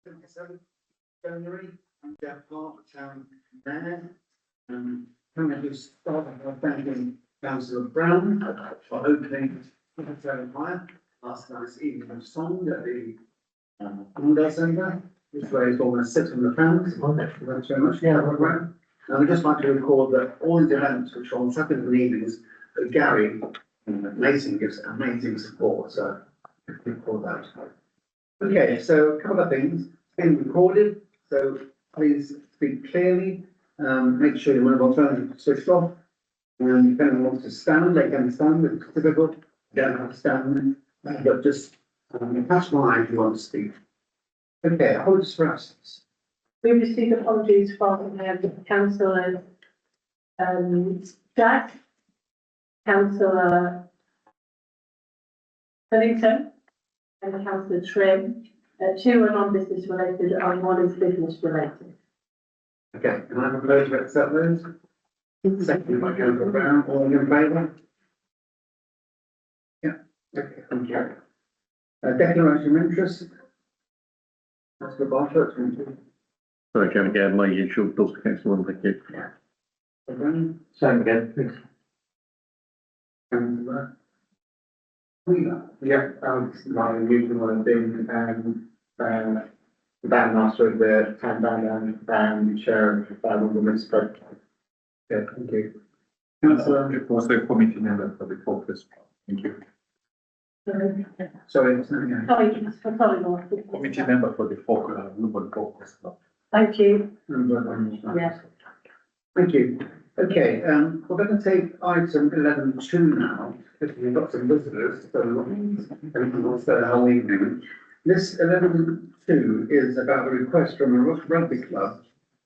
27th January, I'm Jeff Hart, town mayor. Can I just start by thanking Councillor Brown for opening the fire last night's evening song at the Monday Centre, which raised almost £600. Thanks very much, Councillor Brown. And I'd just like to record that all these events, which are on Saturdays and evenings, that Gary Mason gives amazing support, so record that. Okay, so a couple of things. It's been recorded, so please speak clearly. Make sure your mobile phone is switched off. And if anyone wants to stand, they can stand. It's difficult. You don't have to stand, but just catch my eye if you want to speak. Okay, apologies for absence. We received apologies from Councillor Jack, Councillor Pennington, and Councillor Trim. Two are non-business related and one is business related. Okay, can I have a vote to accept those? Second by Councillor Brown, all in favour? Yeah, okay, thank you. Declaration of interest. Councillor Bartlett, thank you. Sorry, Chairman, again, my usual thoughts for Councillor Wimborne, thank you. Brown, Same again, please. Councillor. Yeah, my usual one being, the bandmaster of the town band and chair of the Minster. Yeah, thank you. Councillor. Also committee member for the caucus. Thank you. Sorry, what's that again? Committee member for the Wimborne caucus. Thank you. Yeah. Thank you. Okay, we're going to take item 11.2 now, because we've got some visitors, so everyone will stay the whole evening. This 11.2 is about a request from a rugby club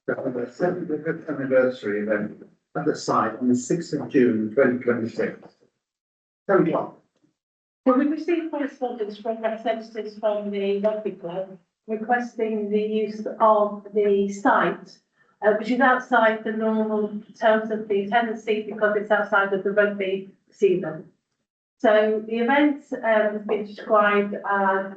to have a 75th anniversary event at the site on the 6th of June 2026. 10 o'clock. Well, we received correspondence from representatives from the rugby club requesting the use of the site, which is outside the normal terms of the tenancy because it's outside of the rugby season. So the event has been described as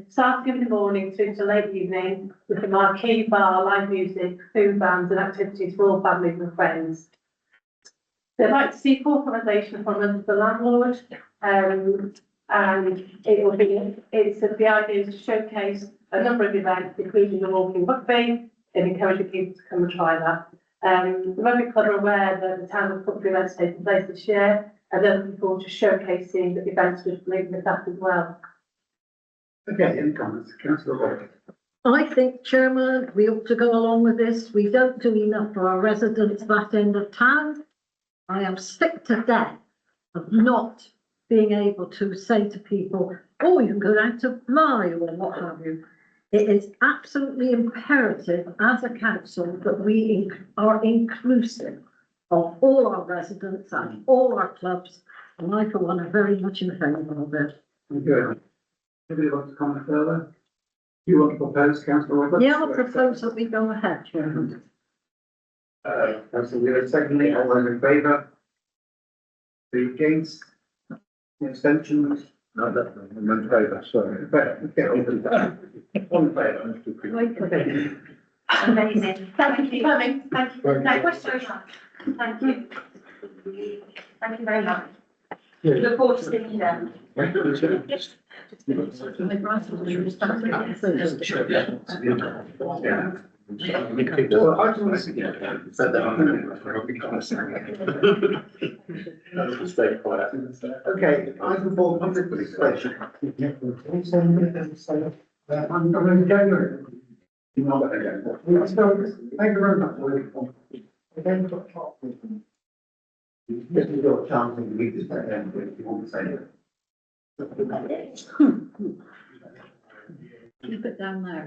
starting in the morning through to late evening with a marquee bar, live music, food bands and activities for all families and friends. They'd like to seek authorisation from the landlord, and it will be, the idea is to showcase a number of events, including the walking rugby, and encouraging people to come and try that. The rugby club are aware that the town has put the events taking place this year, and they're looking forward to showcasing the events with that as well. Okay, any comments? Councillor Roberts. I think, Chairman, we ought to go along with this. We don't do enough for our residents that end of town. I am sick to death of not being able to say to people, oh, you can go down to Mario or what have you. It is absolutely imperative as a council that we are inclusive of all our residents and all our clubs. And I, for one, am very much in favour of it. Thank you. Anybody want to comment further? You want to propose, Councillor Roberts? Yeah, I propose that we go ahead, Chairman. Councillor Wheeler, secondly, all those in favour? The against? The abstentions? No, that's I'm in favour, sorry. Okay, all in favour? Amazing. Thank you for coming. Thank you. No questions. Thank you. Thank you very much. Look forward to seeing you then. Well, I can listen. Okay, item 4, public participation. I'm going to January. Thank you very much. Again, got top. Just a little chance to read this back then, if you want to say it. Keep it down there.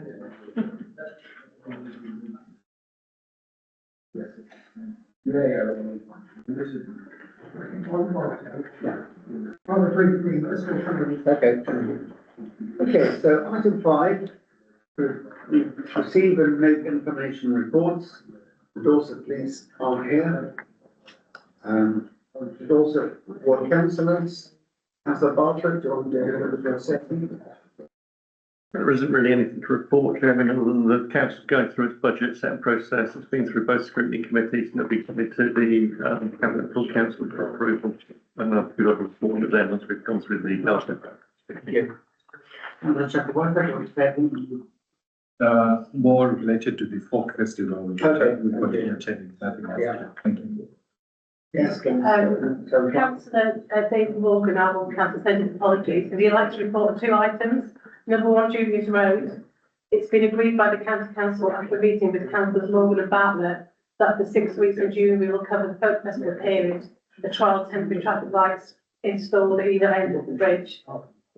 Okay, so item 5, receive and make information reports. The Dorset Police are here. Dorset Ward Councillors. Councillor Bartlett, do you want to do a bit of your second? There isn't really anything to report, Chairman, other than the council's going through its budget setting process. It's been through both scrutiny committees and it'll be coming to the cabinet full council for approval. And we've got a report of them once we've gone through the last. Thank you. I'm going to check the one thing. More related to the folk festival. Okay. We've got to attend that. Yeah. Thank you. Yes. Councillor David Morgan, I will councillor sending apologies. If you'd like to report on 2 items, number 1, Julius Road. It's been agreed by the county council after a meeting with councillors Morgan and Bartlett that for 6 weeks in June we will cover the folk festival period, the trial temporary traffic lights installed at either end of the bridge.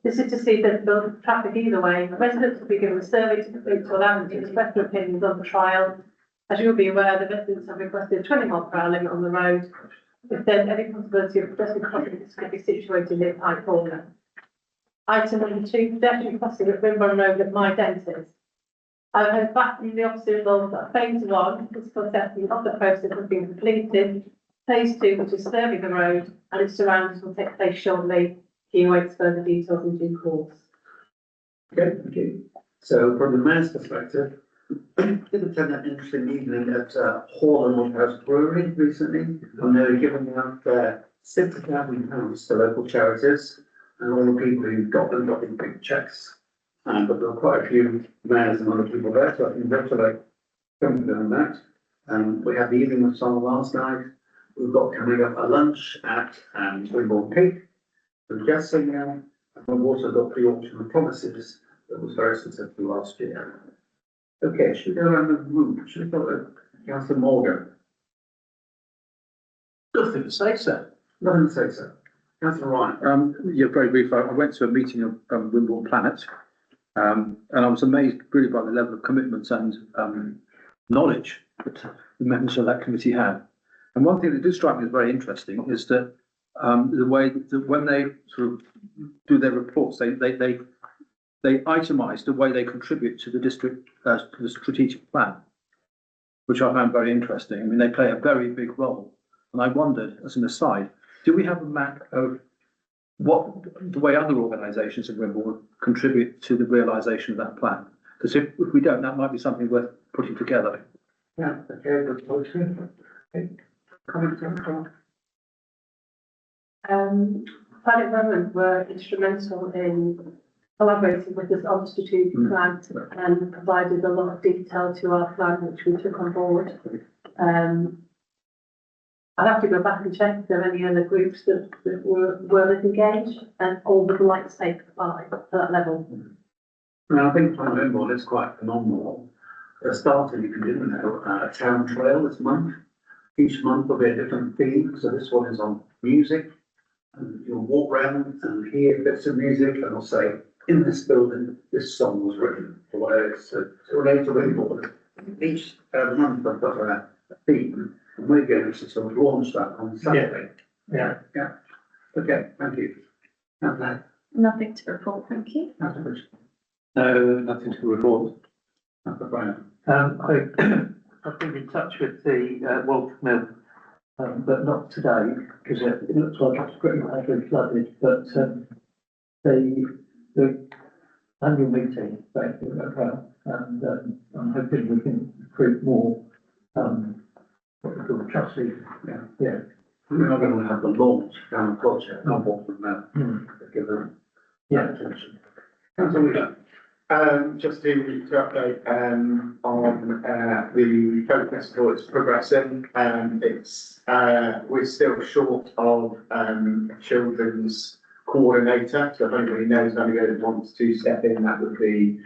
This is to see that the traffic either way. Residents will be given a survey to complete to allow them to express their opinions on the trial. As you'll be aware, the residents have requested a 20-mile-per-hour limit on the road. If there's any possibility of pedestrian crossing, this could be situated near Pie Corner. Item number 2, pedestrian crossing at Wimborne Road at My Dentist. I heard back from the officer involved that phase 1, physical assessment of the process has been completed. Phase 2, which is surveying the road and its surroundings, will take place shortly. He awaits further details in due course. Okay, thank you. So from the mayor's perspective, did attend an interesting evening at Hall and Woodhouse Brewery recently, and they were giving out £60,000 to local charities, and all the people who got them got in big cheques. But there were quite a few mayors and other people there, so I congratulate them on that. We had the evening of song last night. We've got coming up a lunch at Wimborne Peak, with jazz singer, and we've also got the auction of promises that was very successful last year. Okay, should we go around the room? Should we go to Councillor Morgan? Nothing to say, sir. Nothing to say, sir. Councillor Ryan. Yeah, very brief. I went to a meeting of Wimborne Planet, and I was amazed really by the level of commitment and knowledge that the members of that committee had. And one thing that did strike me as very interesting is that the way that when they sort of do their reports, they itemise the way they contribute to the district to the strategic plan, which I found very interesting. I mean, they play a very big role, and I wondered, as an aside, do we have a map of what the way other organisations in Wimborne contribute to the realisation of that plan? Because if we don't, that might be something worth putting together. Yeah, okay, good question. Okay. Comments on Planet Moment were instrumental in collaborating with us on the strategic plan and provided a lot of detail to our plan, which we took on board. I'd have to go back and check if there are any other groups that were engaged and all would like to take part at that level. I think Planet Wimborne is quite phenomenal. For a starter, you can do a town trail this month. Each month will be a different theme. So this one is on music. And you'll walk around and hear bits of music, and I'll say, in this building, this song was written, or whatever. It's related to Wimborne. Each month I've got a theme, and we're going to sort of launch that on Saturday. Yeah. Yeah. Okay, thank you. Nothing to report, thank you. No, nothing to report. I've been in touch with the Wolf Mill, but not today, because it looks like it's pretty badly flooded, but the annual meeting, thank you, well, and I'm hoping we can recruit more, what we call trustees. Yeah. We're not going to have the launch down the project, not what from that. Give them attention. Councillor Wheeler. Just to update on the folk festival, it's progressing. We're still short of a children's coordinator, so if anybody knows anybody that wants to step in, that would be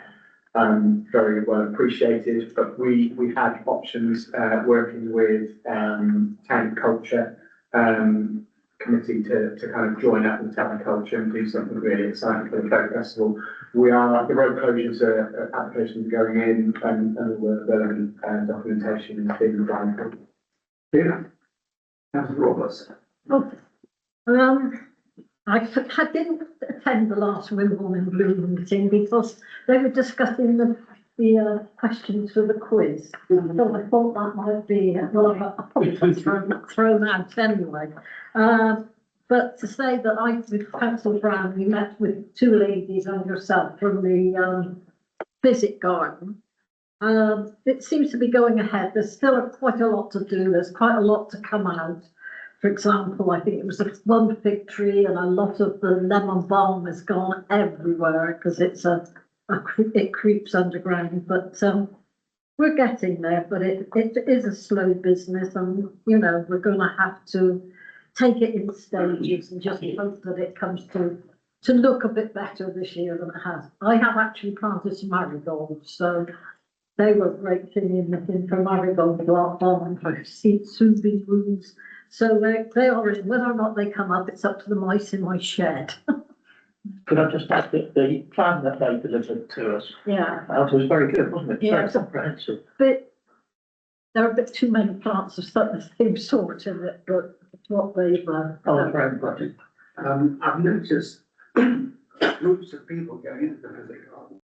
very well appreciated. But we had options working with town culture committee to kind of join up with town culture and do something really exciting for the folk festival. The road closures applications are going in, and all the relevant documentation is being done. Yeah. Councillor Roberts. I didn't attend the last Wimborne and Bloom meeting because they were discussing the questions for the quiz. So I thought that might be a point thrown out anyway. But to say that with Councillor Brown, we met with 2 ladies and yourself from the visit garden. It seems to be going ahead. There's still quite a lot to do. There's quite a lot to come out. For example, I think it was one fig tree and a lot of the lemon balm has gone everywhere because it creeps underground. But we're getting there, but it is a slow business and, you know, we're going to have to take it in stages and just hope that it comes to look a bit better this year than it has. I have actually planted some marigolds, so they were great thing in for marigold farm for soothing rooms. So they are in. Whether or not they come up, it's up to the mice in my shed. Could I just add that the plan that they delivered to us, Yeah. was very good, wasn't it? Yeah. Very comprehensive. But there are a bit too many plants of the same sort in it, but it's what they've Oh, for everybody. I've noticed groups of people going into the visit garden.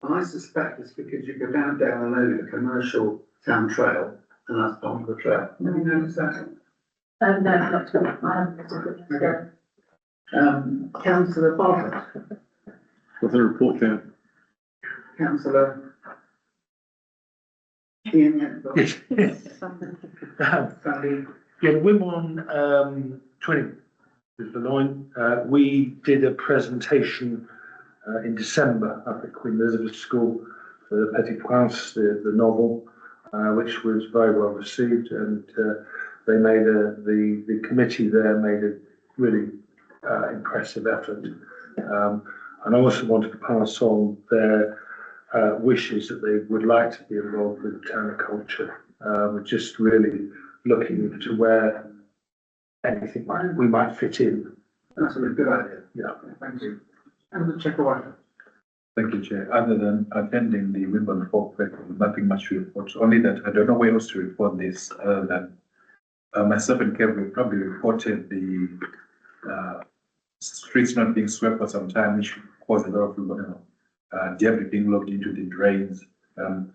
And I suspect it's because you go down below the commercial town trail, and that's part of the trail. Have you noticed that? No, not to, I haven't visited. Okay. Councillor Bartlett, With the report there. Councillor Ian, Yes. Sally, Yeah, the Wimborne, 20 is the line. We did a presentation in December up at Queen Elizabeth School for the Petit Prince, the novel, which was very well received, and they made the committee there made a really impressive effort. And I also wanted to pass on their wishes that they would like to be involved with the town of culture. We're just really looking to where anything we might fit in. that's a really good idea. Yeah. Thank you. And the Czechoslovakia. Thank you, Chair. Other than attending the Wimborne Folk Festival, nothing much to report. Only that I don't know where else to report this, other than myself and Kev, we probably reported the streets not being swept for some time, which caused a lot of debris being locked into the drains.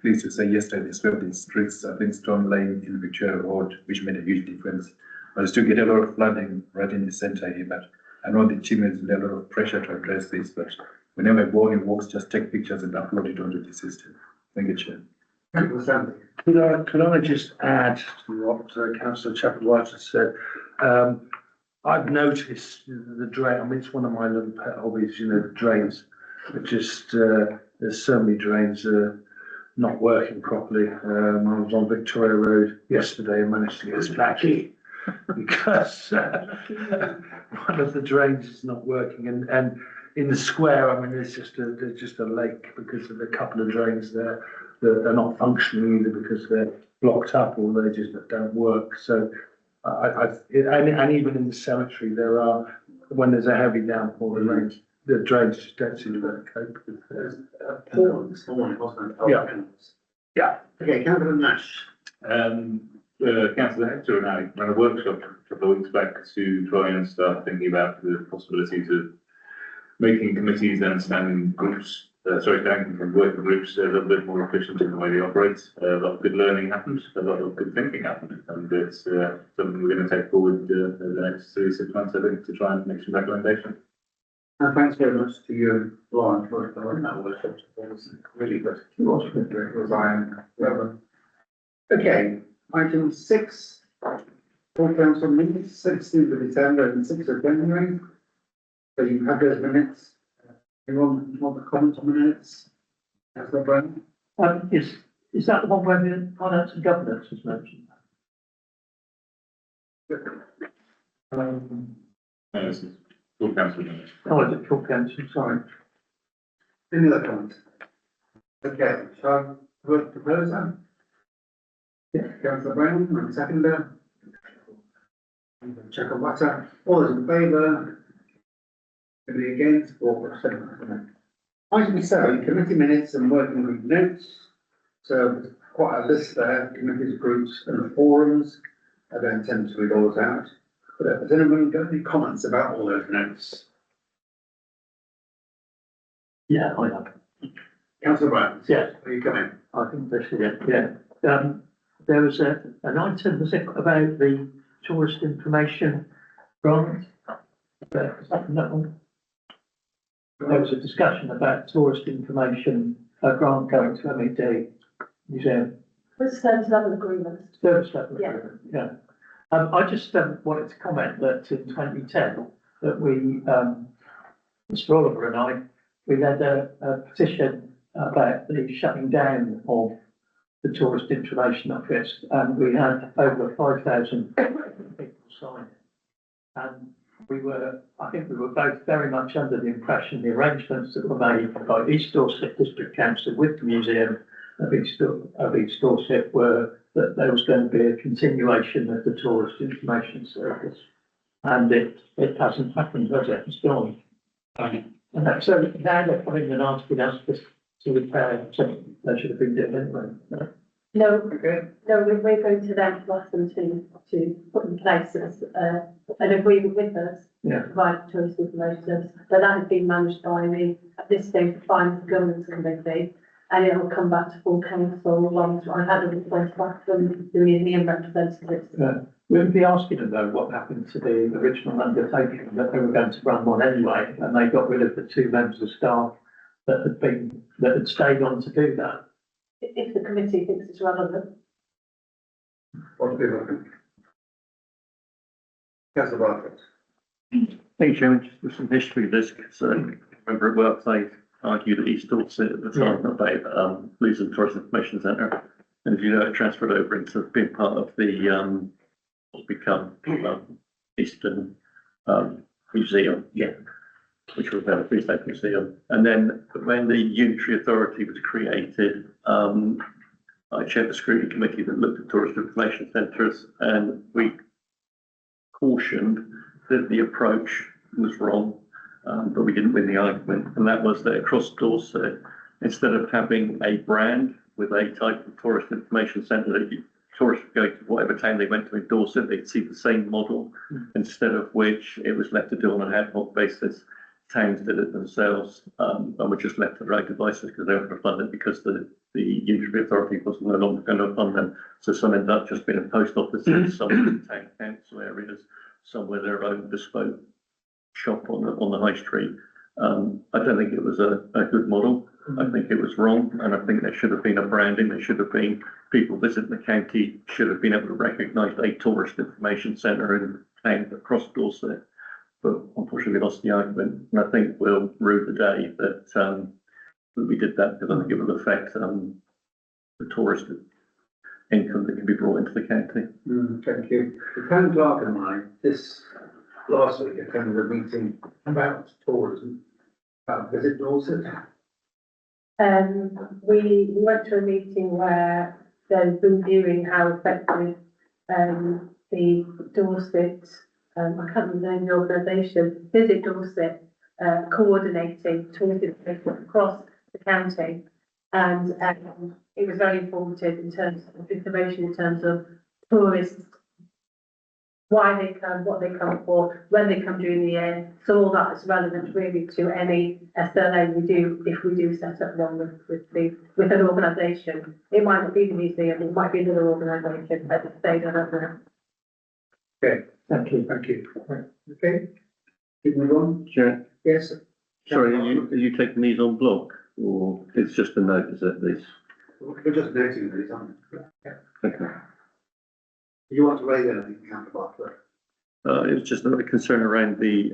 Pleased to say yesterday they swept the streets, I think Stone Lane in Victoria Road, which made a huge difference. But I still get a lot of flooding right in the centre here, but I know the team is under a lot of pressure to address this, but whenever I go on walks, just take pictures and upload it onto the system. Thank you, Chair. Councillor Sandy. Could I just add to what Councillor Chapel-White has said? I've noticed the drain. I mean, it's one of my little pet hobbies. You know, the drains. It just there's so many drains not working properly. I was on Victoria Road yesterday and managed to get a splacky because one of the drains is not working, and in the square, I mean, there's just a lake because of a couple of drains there that are not functioning either because they're blocked up or they just don't work. So, and even in the cemetery, there are, when there's a heavy downpour, the drains just don't seem to cope with it. Paul, this morning, wasn't it? Yeah. Yeah. Okay, Councillor Nash. Councillor Hector and I ran a workshop a couple of weeks back to try and start thinking about the possibility of making committees and standing groups, standing from working groups a little bit more efficient in the way they operate. A lot of good learning happened, a lot of good thinking happened, and it's something we're going to take forward over the next 3-6 months, I think, to try and make some recommendations. And thanks very much to you, Lauren, for that workshop. It was really good. It was good. It was Reverend. Okay, item 6, full council minutes, 16th of December and 6th of January. So you have those minutes. Anyone want to comment on the minutes? Councillor Brown? Is that the one where the finance and governance was mentioned? This is full council minutes. Oh, is it full council? Sorry. Any other comments? Okay, shall I vote to propose that? Yeah, Councillor Brown, and seconder. Check on butter. All those in favour? Anybody against or abstaining? Item 7, committee minutes and working group notes. So there's quite a list there, committees, groups and forums. I don't intend to read all those out. But has anyone got any comments about all those notes? Yeah, I have. Councillor Brown? Yes. Are you coming? I think this is it, yeah. There was an item, was it about the tourist information grant? Is that that one? There was a discussion about tourist information a grant going to MED Museum. With service level agreement. Service level Yeah. agreement, yeah. I just wanted to comment that in 2010, that we, Mr. Oliver and I, we led a petition about the shutting down of the Tourist Information Office, and we had over 5,000 people sign it. And I think we were both very much under the impression the arrangements that were made by East Dorset District Council with the Museum of East Dorset were that there was going to be a continuation of the Tourist Information Service. And it hasn't happened, has it? It's gone. And so now they're putting an asking us to repair something they should have been doing anyway. No, Okay, no, we're going to then ask them to put in place an agreement with us. Yeah. To provide tourist information service, but that has been managed by the, at this stage, the Finance and Governance Committee. And it will come back to full council once I've had a response back from the museum representatives. We'll be asking them though what happened to the original undertaking that they were going to run one anyway, and they got rid of the 2 members of staff that had stayed on to do that. If the committee thinks it's relevant. what do people think? Councillor Bartlett. Thank you, Chairman. Just with some history of this, because remember at work they argued that East Dorset at the time about losing the Tourist Information Centre. And as you know, it transferred over into being part of the what's become Eastern Museum. Yeah. Which was now the Free State Museum. And then when the Unitary Authority was created, I chaired the scrutiny committee that looked at tourist information centres, and we cautioned that the approach was wrong, but we didn't win the argument. And that was that across Dorset, instead of having a brand with a type of tourist information centre that tourists would go to whatever town they went to in Dorset, they'd see the same model, instead of which it was left to do on an ad hoc basis. Towns did it themselves, and were just left to their own devices because they were going to fund it because the Unitary Authority was no longer going to fund them. So some ended up just being in post offices, some in town council areas, some with their own bespoke shop on the high street. I don't think it was a good model. I think it was wrong, and I think there should have been a branding. There should have been people visiting the county should have been able to recognise a tourist information centre in town across Dorset. But unfortunately, we lost the argument, and I think we'll rue the day that we did that, because I think it will affect the tourist income that can be brought into the county. Thank you. The town clerk and I, this last week, attended a meeting about tourism, Visit Dorset. We went to a meeting where they've been viewing how effective the Dorset, I can't remember the name of the organisation, Visit Dorset, coordinating tourism across the county. And it was very informative in terms of information, in terms of tourists, why they come, what they come for, when they come during the year. So all that is relevant really to any SLA we do, if we do set up one with an organisation. It might not be the museum, it might be another organisation at the stage, I don't know. Okay, Thank you. thank you. Okay, keep moving on. Sure. Yes. Sorry, are you taking these on block, or it's just a note, is it, these? We're just noting these, aren't we? Okay. You want to raise anything, Councillor Bartlett? It was just a concern around the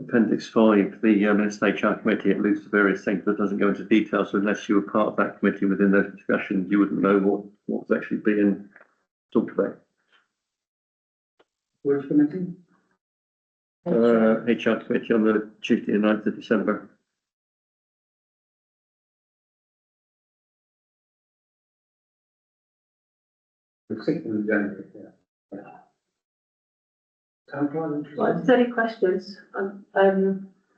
Appendix 5, the Minster HR Committee. It alludes to various things but doesn't go into detail. So unless you were part of that committee within those discussions, you wouldn't know what was actually being talked about. Which committee? HR Committee on the Tuesday, the 9th of December. The 6th of January, yeah. Town clerk, Well, if there's any questions, I'm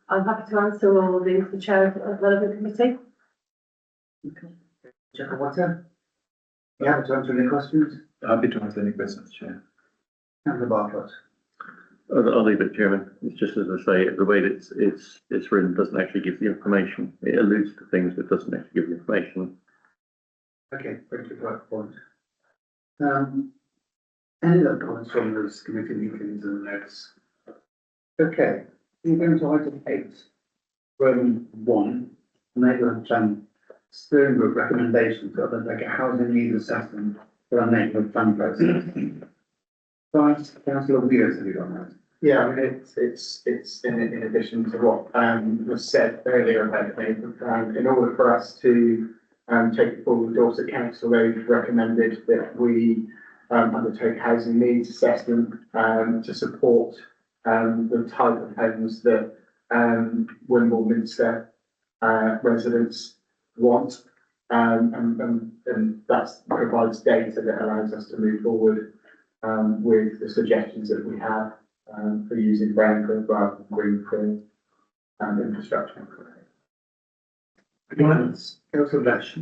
happy to answer all of these, the chair of the relevant committee. Check water. You happy to answer any questions? Happy to answer any questions, Chair. Councillor Bartlett. I'll leave it, Chairman. It's just as I say, the way that it's written doesn't actually give the information. It alludes to things but doesn't actually give the information. Okay, thank you for that point. Any other comments from those committee meetings and notes? Okay, we're going to item 8, Roman 1, neighbourhood plan steering group recommendations to undertake a housing needs assessment for our neighbourhood plan process. Right, councillor Weir, have you got that? Yeah, I mean, it's in addition to what, was said earlier about the neighbourhood plan, in order for us to, take it forward, Dorset Council, they've recommended that we, undertake housing needs assessment, to support, the type of homes that, Wimborne Minster, residents want. And that provides data that allows us to move forward, with the suggestions that we have, for using brownfield rather than greenfield, infrastructure. Councillor Lash.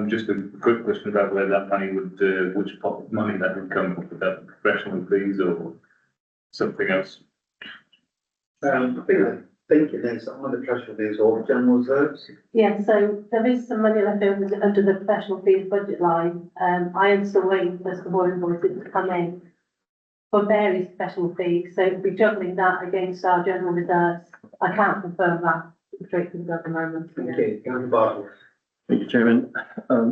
Just a quick question about where that money would, which pot of money that would come from, would that be professional fees or something else? I think it is on the professional fees or general reserves. Yeah, so there is some money left over under the professional fees budget line. I am still waiting for some more invoices to come in for various professional fees. So if we're juggling that against our general reserves, I can't confirm that straight from at the moment. Thank you. Councillor Bartle. Thank you, Chairman.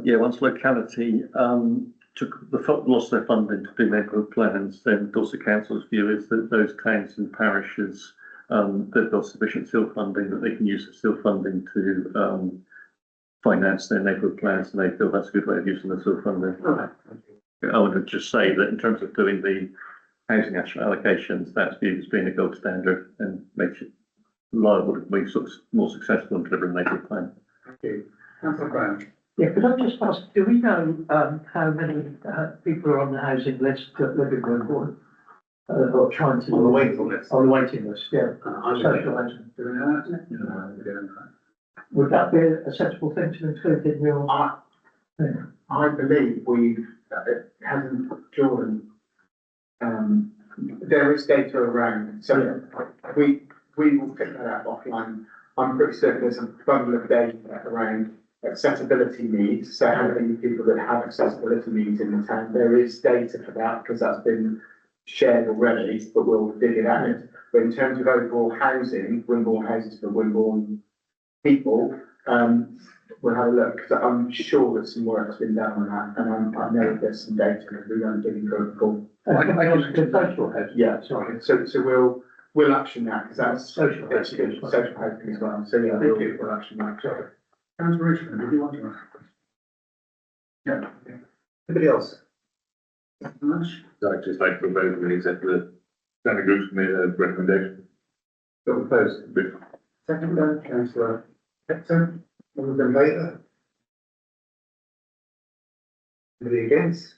Yeah, once locality, lost their funding to do neighbourhood plans, then Dorset Council's view is that those towns and parishes, they've got sufficient seal funding that they can use the seal funding to, finance their neighbourhood plans, and they feel that's a good way of using the seal funding. I want to just say that in terms of doing the housing allocations, that's viewed as being a gold standard and makes it liable to be sort of more successful in delivering a neighbourhood plan. Thank you. Councillor Brown. Yeah, could I just ask, do we know, how many, people are on the housing list that live in Wimborne? Or trying to. On the waiting list. On the waiting list, yeah. I'm Social housing. doing that. No, we're doing that. Would that be a sensible thing to include in your? I believe we've, it hasn't, Jordan, there is data around, so we will pick that up offline. I'm pretty certain there's a bundle of data around accessibility needs, so how many people that have accessibility needs in the town. There is data for that because that's been shared already, but we'll dig it out. But in terms of overall housing, Wimborne houses for Wimborne people, we'll have a look, because I'm sure that some work's been done on that, and I know there's some data because we don't dig into it full. Social housing. Yeah, sorry. So we'll action that because that's Social it's housing. social housing as well. So yeah, we'll action that. Sorry. Councillor Richmond, did you want to ask a question? Yeah. Anybody else? Much? So I'd just like to propose we accept the standing group's made a recommendation. Got proposed. Second, councillor Hector, all those in favour? Anybody against?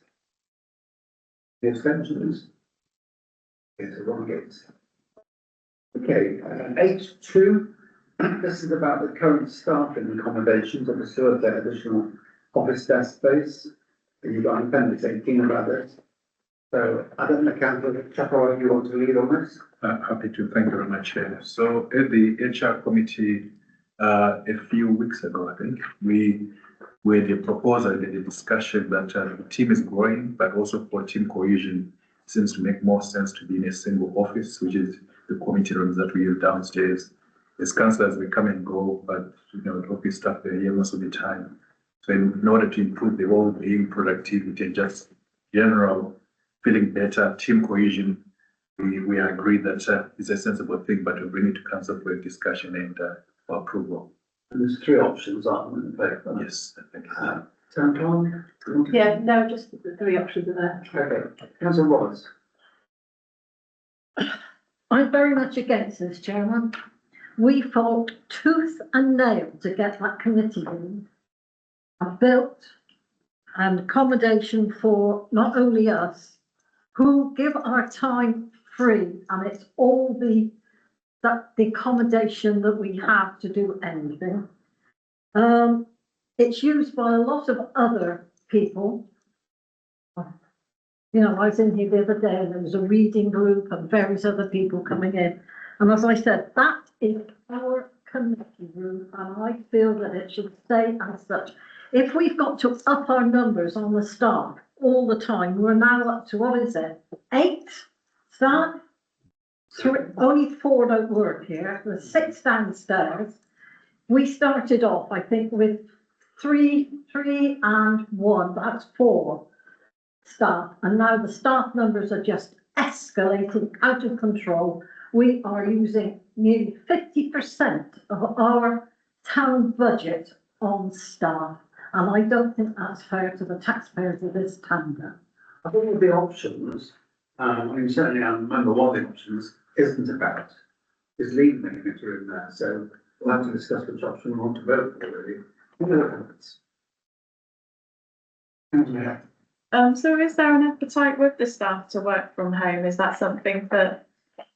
The abstentions? Yes, one against. Okay, H2, this is about the current staffing accommodations of the sewer additional office desk space. You've got an appendix 18 about this. So I don't know, Councillor Chapel, if you want to lead on this? Happy to, thank you very much, Chair. So at the HR committee, a few weeks ago, I think, we had a proposal and a discussion that the team is growing, but also for team cohesion, it seems to make more sense to be in a single office, which is the committee rooms that we use downstairs. As councillors, we come and go, but the office staff are here most of the time. So in order to improve the well-being, productivity, and just general feeling better, team cohesion, we agreed that it's a sensible thing, but we bring it to council for a discussion and for approval. And there's three options, aren't there? Yes, thank you. Town Clerk? Yeah, no, just the three options are there. Okay, Councillor Roberts. I'm very much against this, Chairman. We fought tooth and nail to get that committee room built and accommodation for not only us, who give our time free, and it's all the accommodation that we have to do anything. It's used by a lot of other people. I was in here the other day and there was a reading group and various other people coming in. And as I said, that is our committee room, and I feel that it should stay as such. If we've got to up our numbers on the staff all the time, we're now up to, what is it, 8 staff? Only 4 don't work here, there's 6 downstairs. we started off, I think, with three and one, that's 4 staff. And now the staff numbers are just escalating out of control. We are using nearly 50% of our town budget on staff. And I don't think that's fair to the taxpayers of this town. I think with the options, I mean, certainly I remember one of the options isn't about, is leaving the committee room there, so we'll have to discuss which option we want to vote for, really. What are the comments? So is there an appetite with the staff to work from home? Is that something that,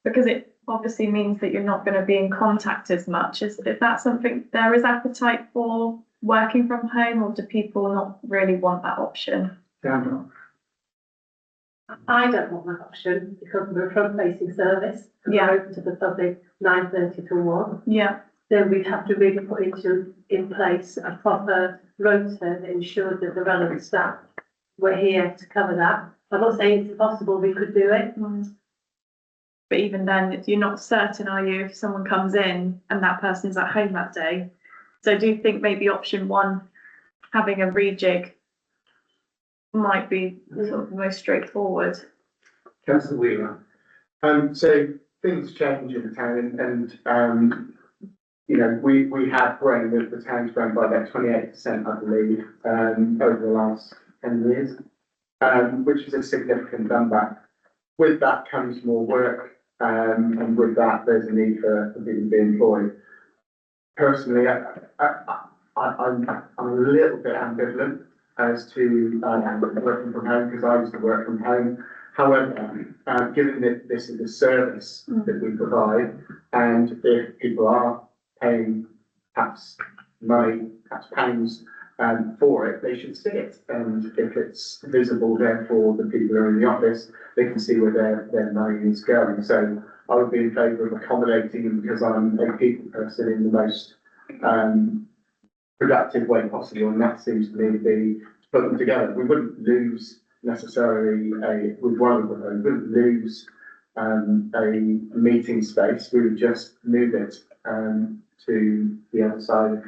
because it obviously means that you're not going to be in contact as much, is that something there is appetite for working from home, or do people not really want that option? Down. I don't want that option because we're a front-facing service. And Yeah. we're open to the public 9:30 to 1. Yeah. Then we'd have to really put in place a proper rota that ensured that the relevant staff were here to cover that. I'm not saying it's impossible, we could do it. But even then, you're not certain, are you, if someone comes in and that person's at home that day? So do you think maybe option 1, having a rejig, might be sort of the most straightforward? Councillor Wheeler. So things change in the town and, you know, we have grown, the town's grown by about 28%, I believe, over the last 10 years, which is a significant number. With that comes more work, and with that, there's a need for people to be employed. Personally, I'm a little bit ambivalent as to working from home, because I used to work from home. However, given that this is a service that we provide, and if people are paying perhaps money, perhaps pounds, for it, they should see it. And if it's visible, therefore, the people who are in the office, they can see where their money is going. So I would be in favour of accommodating them, because I'm a people person, in the most productive way possible, and that seems to me to be to put them together. We wouldn't lose necessarily with one of them, we wouldn't lose a meeting space, we would just move it to the other side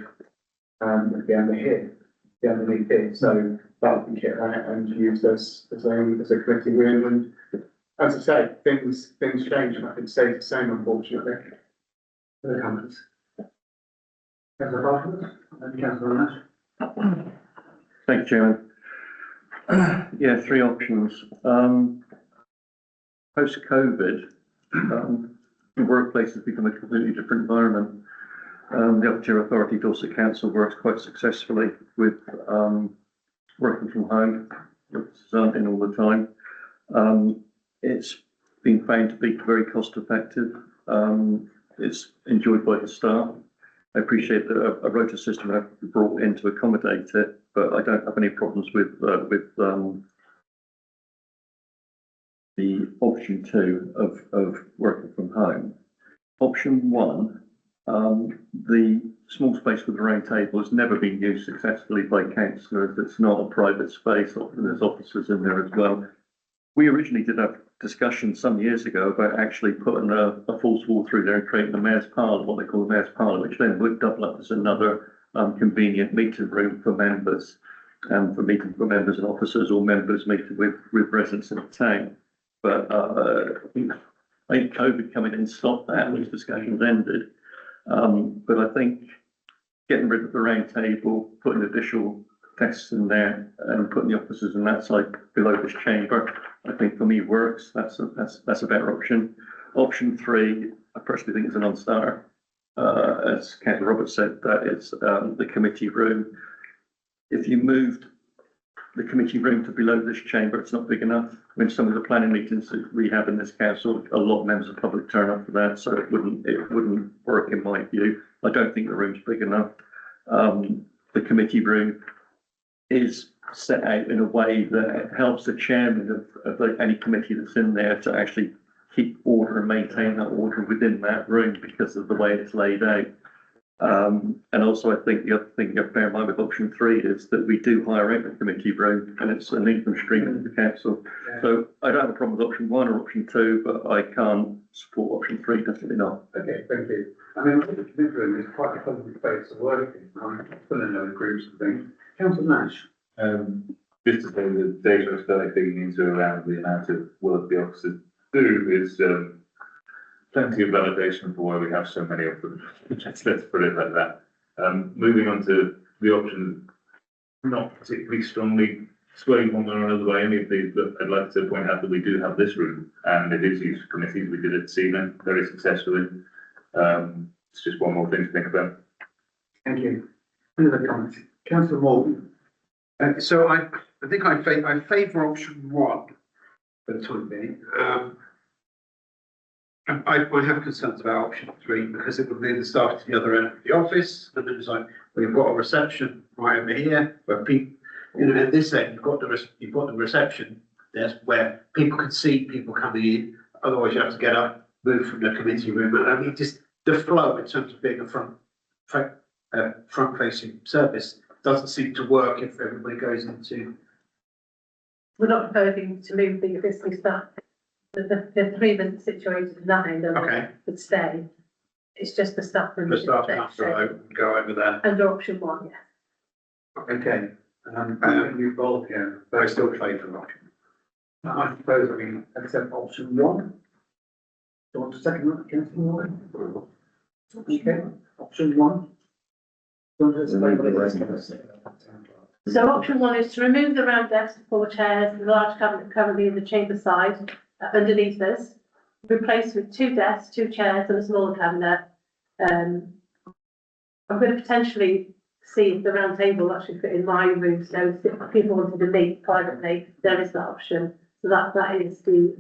of the underneath here. So that would be kit out and used as a committee room. And as I say, things change, and I could say the same, unfortunately. Other comments? Councillor Bartlett and Councillor Nash. Thank you, Chairman. Yeah, 3 options. Post-COVID, the workplace has become a completely different environment. The Operative Authority Dorset Council works quite successfully with working from home. It's in all the time. It's been found to be very cost effective. It's enjoyed by the staff. I appreciate that a rota system has been brought in to accommodate it, but I don't have any problems with the option 2 of working from home. Option 1, the small space with the round table has never been used successfully by councillors. It's not a private space, often there's officers in there as well. We originally did have discussion some years ago about actually putting a false wall through there and creating the mayor's parlour, what they call the mayor's parlour, which then would double up as another convenient meeting room for members, for meeting for members and officers, or members meeting with residents in the town. But I think COVID coming in stopped that, and those discussions ended. But I think getting rid of the round table, putting additional desks in there, and putting the officers in that side below this chamber, I think for me works. That's a better option. Option 3, I personally think is a non-starter. As Councillor Roberts said, that is the committee room. If you moved the committee room to below this chamber, it's not big enough. I mean, some of the planning meetings that we have in this council, a lot of members of the public turn up for that, so it wouldn't work in my view. I don't think the room's big enough. The committee room is set out in a way that helps the chairman of any committee that's in there to actually keep order and maintain that order within that room because of the way it's laid out. And also, I think the other thing you have to bear in mind with option 3 is that we do hire out the committee room and it's an income stream of the council. So I don't have a problem with option 1 or option 2, but I can't support option 3, definitely not. Okay, thank you. I mean, I think the committee room is quite a public space of working, I'm filling those groups and things. Councillor Nash? Just to say the data I started digging into around the amount of work the officers do is, plenty of validation for why we have so many of them. Let's put it like that. Moving on to the option, not particularly strongly swayed one way or another by any of these, but I'd like to point out that we do have this room and it is used for committees. We did it this evening very successfully. It's just one more thing to think about. Thank you. Any other comments? Councillor Morgan? So I think I favour option 1 for the time being. I have concerns about option 3 because it would lead the staff to the other end of the office. And it's like, we've got a reception right over here where people, you know, at this end, you've got the reception. That's where people can see people coming in. Otherwise, you have to get up, move from the committee room. And I mean, just the flow in terms of being a front-facing service doesn't seem to work if everybody goes into. We're not proposing to move the existing staff. The 3 that are situated in that end Okay. would stay. It's just the staff room. The staff have to go over there. Under option 1, yes. Okay. You both, yeah. I still favour option. I suppose we accept option 1. Do you want to second that, Councillor Morgan? Okay, option 1. Do you want to explain what it is? So option 1 is to remove the round desk, 4 chairs, the large cabinet currently in the chamber side underneath us, replace with 2 desks, 2 chairs and a smaller cabinet. I'm going to potentially see if the round table actually fit in my room, so if people wanted to meet privately, there is that option. So that is the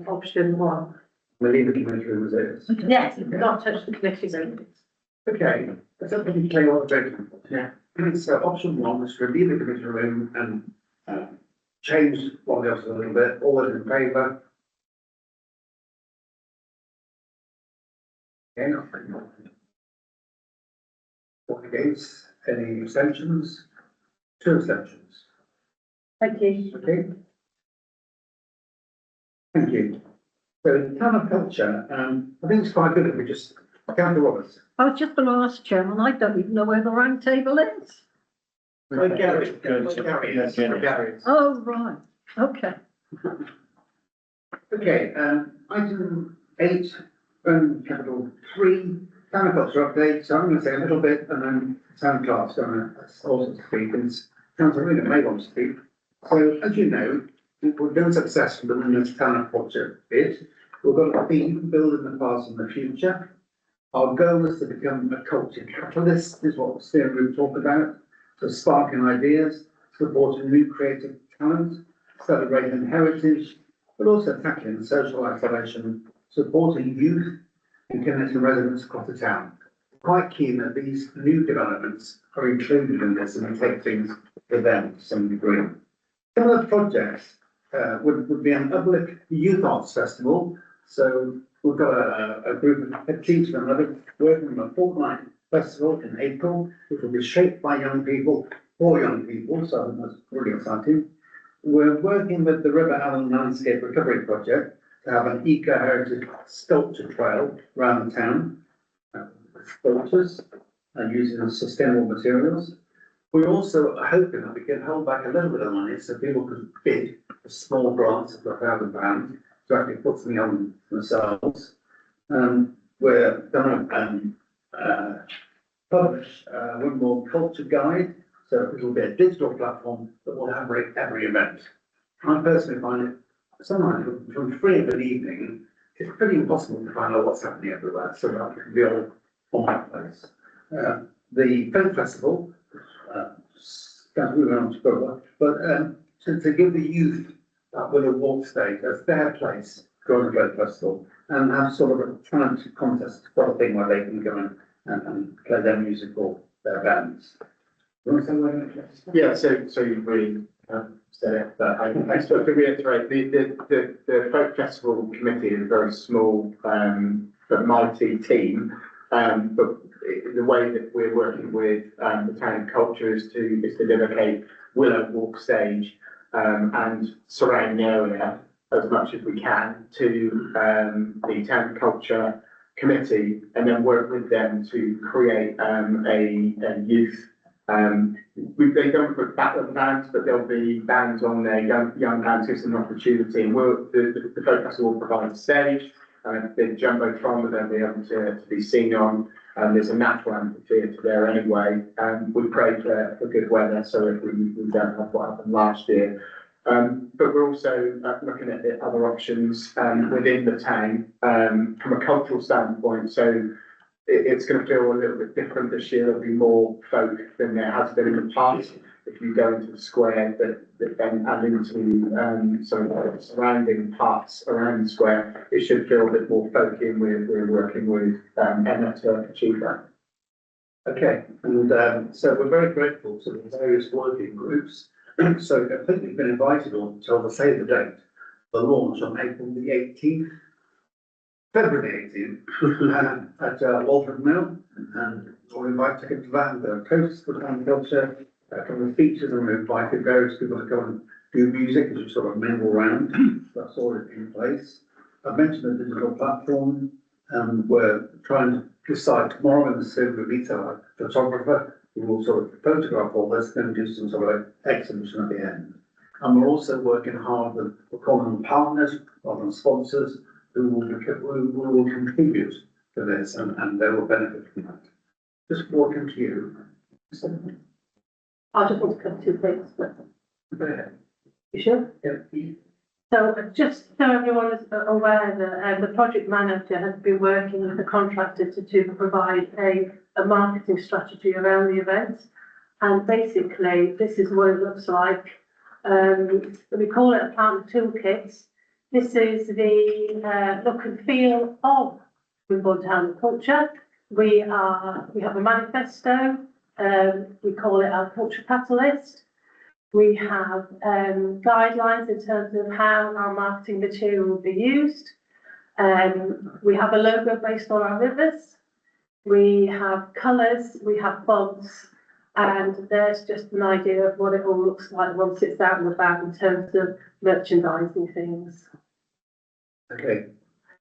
option 1. We'll leave the committee room as it is. Yes, not touch the committee room. Okay, that's up to you, play all the voting. Yeah. So option 1 is to review the committee room and change what else a little bit. All those in favour? Okay. All against? Any abstentions? 2 abstentions. Thank you. Okay. Thank you. So in town of culture, I think it's quite good if we just, Councillor Roberts. I was just going to ask, Chairman, I don't even know where the round table is. Gary. Oh, right, okay. Okay, item 8, capital 3, town of culture update. So I'm going to say a little bit and then town clerk's going to also speak and Councillor Rita may want to speak. So as you know, we've been successful in this town of culture bit. We've got a theme, building the past and the future. Our goal is to become a culture catalyst, is what the steering group talk about. So sparking ideas, supporting new creative talent, celebrating heritage, but also tackling social isolation, supporting youth and connecting residents across the town. Quite keen that these new developments are included in this and we take things to them to some degree. Some of the projects would be an Uplift Youth Arts Festival. So we've got a group of teams from another working on a fortnight festival in April, which will be shaped by young people, for young people, so I think that's really exciting. We're working with the River Allen Landscape Recovery Project to have an eco-heritage sculpture trail around the town, sculptures using sustainable materials. We're also hoping that we can hold back a little bit of money so people can bid for small grants of £1,000 to actually put something on themselves. We're going to publish a Wimborne culture guide, so it will be a digital platform that will have every event. I personally find it sometimes from 3 of an evening, it's pretty impossible to find out what's happening everywhere, so that can be all on that place. The film festival, to give the youth that little walk stage as their place, go to the festival, and have sort of a talent contest sort of thing where they can go and play their music or their bands. You want to say what? Yeah, so you've really said it, but I suppose to reiterate, the folk festival committee is a very small but mighty team. But the way that we're working with the town culture is to dedicate Willow Walk stage and surrounding area as much as we can to the town culture committee, and then work with them to create a youth. They don't put background bands, but there'll be bands on there, young bands gives them an opportunity, and the folk festival will provide a stage, the jumbotron that they'll be able to be seen on. There's a natural amphitheatre there anyway. We pray for good weather, so if we don't have what happened last year. But we're also looking at the other options within the town from a cultural standpoint. So it's going to feel a little bit different this year. There'll be more folk than there has been in the past. If you go into the square, then add into some of the surrounding parts around the square, it should feel a bit more folky, and we're working with Emma to achieve that. Okay, and so we're very grateful to the various working groups. So I think we've been invited on, so I'll say the date, the launch on April the 18th, February 18th, at Walford Mill, and we're invited to get to that, the coast for town culture, from the features, and we're invited various people to come and do music, as we sort of mingle around. That's all in place. I mentioned the digital platform, and we're trying to decide tomorrow in the city we meet our photographer, who will sort of photograph all this, then do some sort of exhibition at the end. And we're also working hard with, we're calling them partners rather than sponsors, who will contribute to this, and they will benefit from that. Just walking to you. I just want to cover two things, but Go ahead. you sure? Yeah. So just so everyone is aware that the project manager has been working with the contractor to provide a marketing strategy around the event. And basically, this is what it looks like. We call it a partner toolkit. This is the look and feel of Wimborne Town Culture. We have a manifesto. We call it our culture catalyst. We have guidelines in terms of how our marketing material will be used. We have a logo based on our rivers. We have colours, we have fonts, and there's just an idea of what it all looks like once it's out and about in terms of merchandising things. Okay.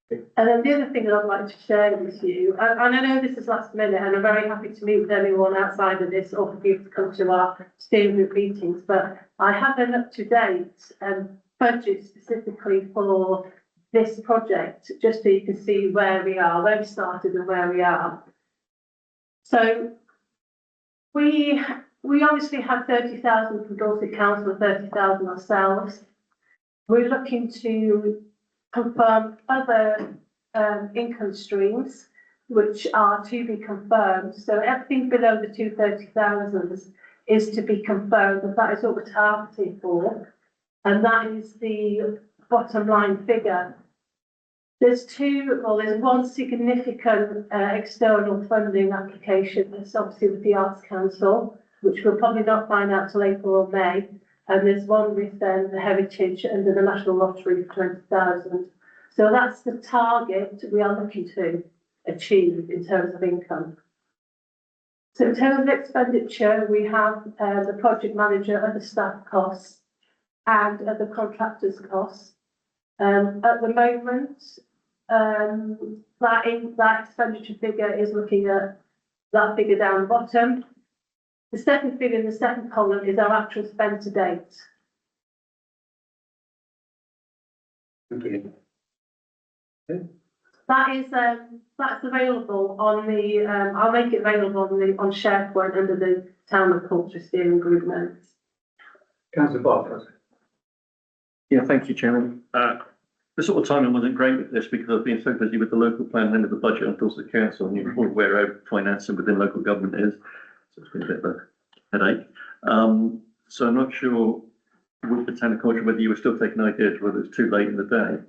And then the other thing that I'd like to share with you, and I know this is last minute, and I'm very happy to meet with anyone outside of this or for you to come to our steering group meetings, but I have an up-to-date budget specifically for this project, just so you can see where we are, where we started and where we are. So we obviously had 30,000 from Dorset Council, 30,000 ourselves. We're looking to confirm other income streams, which are to be confirmed. So everything below the 230,000 is to be confirmed, and that is what we're targeting for. And that is the bottom line figure. There's one significant external funding application that's obviously with the Arts Council, which we'll probably not find out till April or May. And there's one with the Heritage under the National Lottery for 20,000. So that's the target we are looking to achieve in terms of income. So in terms of expenditure, we have the project manager and the staff costs and the contractors' costs. At the moment, that expenditure figure is looking at that figure down the bottom. The second figure in the second column is our actual spend to date. Okay. That is that's available on the I'll make it available on SharePoint under the Town and Culture Steering Group notes. Councillor Bartlett. Yeah, thank you, Chairman. The sort of timing wasn't great with this because I've been so busy with the local plan and with the budget on Dorset Council, and you're all aware how financing within local government is. So it's been a bit of a headache. So I'm not sure with the Town and Culture whether you were still taking ideas, whether it's too late in the day.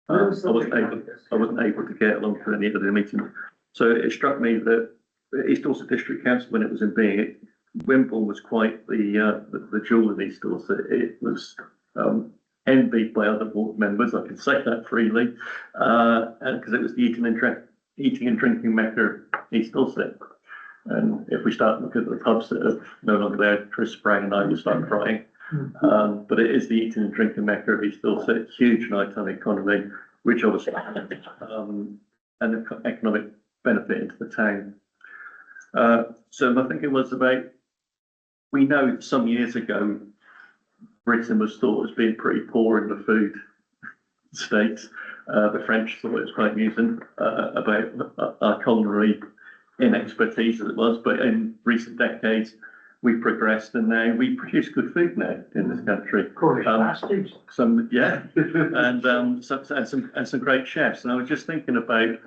I wasn't able to get along to any of the meetings. So it struck me that East Dorset District Council, when it was in being, Wimborne was quite the jewel in East Dorset. It was envied by other board members, I can say that freely, because it was the eating and eating and drinking mecca East Dorset. And if we start looking at the pubs that are no longer there, Chris Sprang and I will start crying. But it is the eating and drinking mecca of East Dorset, huge nighttime economy, which obviously an economic benefit into the town. So I think it was about, we know that some years ago, Britain was thought as being pretty poor in the food states. The French thought it was quite amusing about our culinary inexpertise as it was, but in recent decades, we've progressed and now we produce good food now in this country. Cornish pasties. And some great chefs. And I was just thinking about,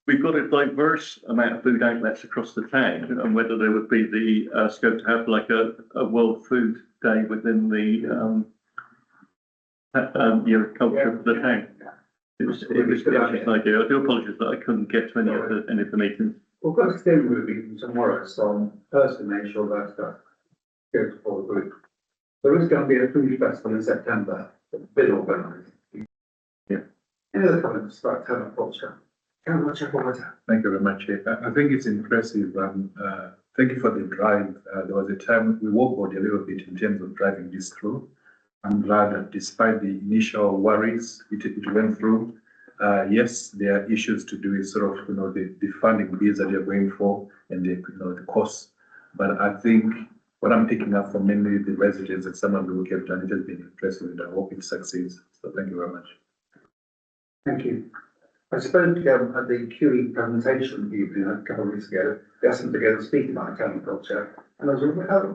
we've got a diverse amount of food outlets across the town, and whether there would be the scope to have like a World Food Day within the culture of the town. It was just an idea. I do apologise that I couldn't get to any of the meetings. We've got a steering group meeting tomorrow, so I'm personally make sure that stuff goes for the group. There is going to be a food festival in September, a bit organised. Yeah. Any other comments about culture? Thank you very much. I think it's impressive. Thank you for the drive. There was a time we wobbled a little bit in terms of driving this through. I'm glad that despite the initial worries it went through. Yes, there are issues to do with sort of, the funding bills that you're going for and the costs. But I think what I'm picking up from mainly the residents and some of the work you've done, it has been impressive, and I hope it succeeds. So thank you very much. Thank you. I spoke at the QE presentation evening a couple of weeks ago. We asked them to go and speak about culture. And I was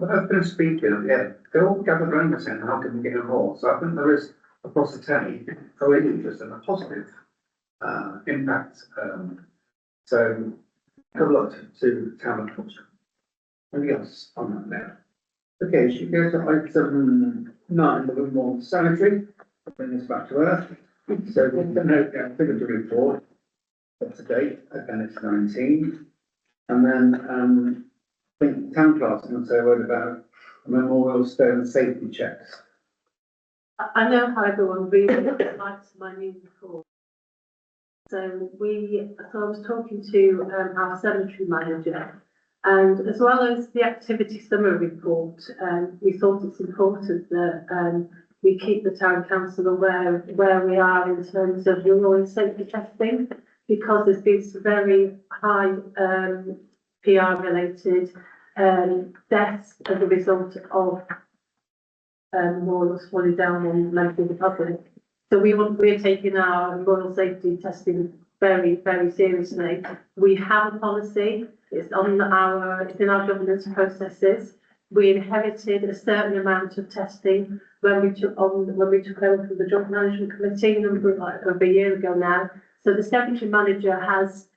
when I've been speaking, they all gathered around us saying, how can we get involved? So I think there is across the town a real interest and a positive impact. So good luck to town and culture. Anything else on that now? Okay, should we go to item 9, the Wimborne Cemetery? Bring this back to earth. So the note figure to report up to date, again it's 19. And then I think the town class is going to say a word about memorial stone safety checks. I know how everyone really likes my new report. So I was talking to our cemetery manager, and as well as the activity summary report, we thought it's important that we keep the town council aware of where we are in terms of memorial safety testing, because there's been some very high PR related deaths as a result of memorials falling down on members of the public. So we're taking our memorial safety testing very, very seriously. We have a policy. It's in our governance processes. We inherited a certain amount of testing when we took over from the Joint Management Committee over a year ago now. So the cemetery manager has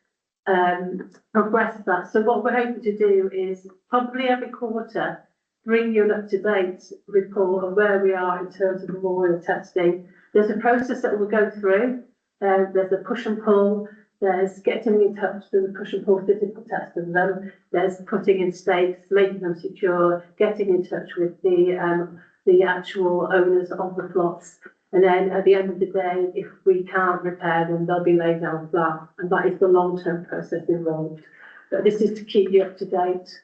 progressed that. So what we're hoping to do is probably every quarter bring you an up-to-date report of where we are in terms of memorial testing. There's a process that we'll go through. There's a push and pull. There's getting in touch with the push and pull physical test of them. There's putting in stakes, making them secure, getting in touch with the actual owners of the plots. And then at the end of the day, if we can't repair them, they'll be laid down flat. And that is the long-term process involved. But this is to keep you up to date.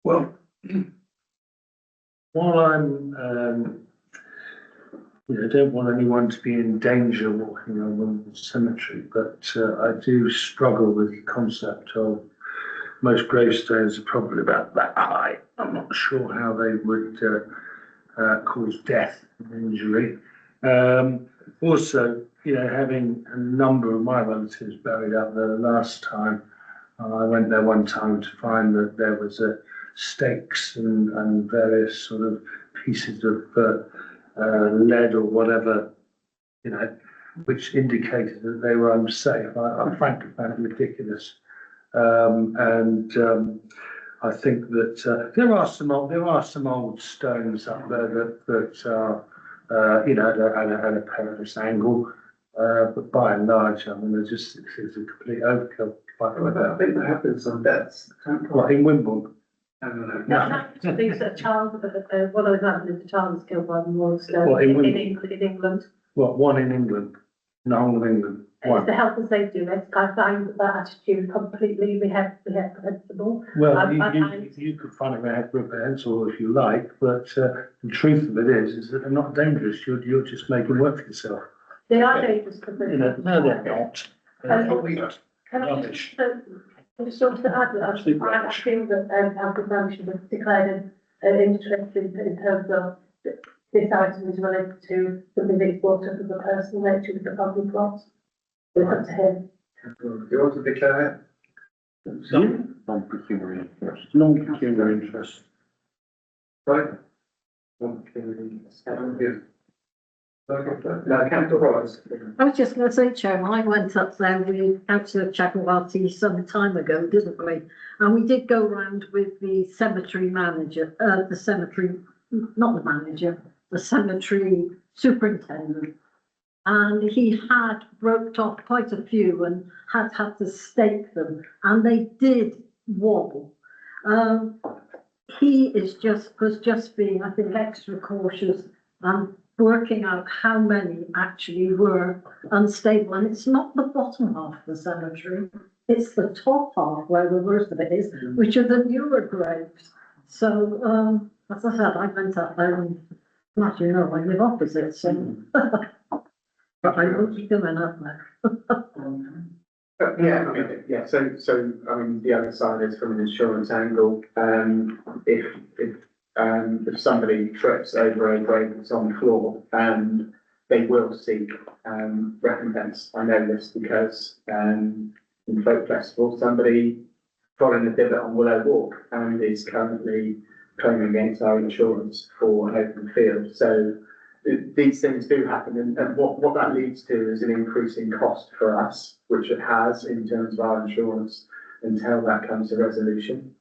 Well, while I'm, I don't want anyone to be in danger walking along the cemetery, but I do struggle with the concept of most gravestones are probably about that high. I'm not sure how they would cause death and injury. Also, having a number of my relatives buried up there the last time, I went there one time to find that there was stakes and various sort of pieces of lead or whatever, which indicated that they were unsafe. I frankly found it ridiculous. I think that there are some old stones up there that are at a perilous angle, but by and large, I mean, it's a complete overkill. I think there have been some deaths. Like in Wimborne. These are child, one of them is a child was killed by the Minster What, in in Wimborne? England. What, one in England, in the whole of England, It's one. the health and safety risk. I find that attitude completely reprehensible. You could find it reprehensible if you like, but, the truth of it is that they're not dangerous, you're just making work for yourself. They are dangerous for You know, people. no, they're not. Can I Rubbish. just sort of add that Absolute I rubbish. think that Council Brown should have declared an interest in terms of this item is related to something that is brought up as a personal nature with the public plot. It's up to him. Do you want to declare Non-pecuniary interest. Non-pecuniary interest. it? Right? No, Councillor Roberts. I was just going to say, Chairman, I went up there with Councillor Chakravarti some time ago, didn't we? And we did go round with the cemetery manager, the cemetery, not the manager, the cemetery superintendent. And he had roped off quite a few and had to stake them, and they did wobble. He was just being, I think, extra cautious and working out how many actually were unstable. And it's not the bottom half of the cemetery, it's the top half where the worst of it is, which are the newer graves. So, as I said, I went up there and, as you know, I live opposite, so. But I will be coming up there. Yeah, I mean, yeah, so, I mean, the other side is from an insurance angle, if somebody trips over a grave that's on the floor, they will seek, recompense. I know this because, in Folk Festival, somebody got in a divot on Willow Walk and is currently claiming against our insurance for an open field. So these things do happen, and what that leads to is an increase in cost for us, which it has in terms of our insurance until that comes to resolution.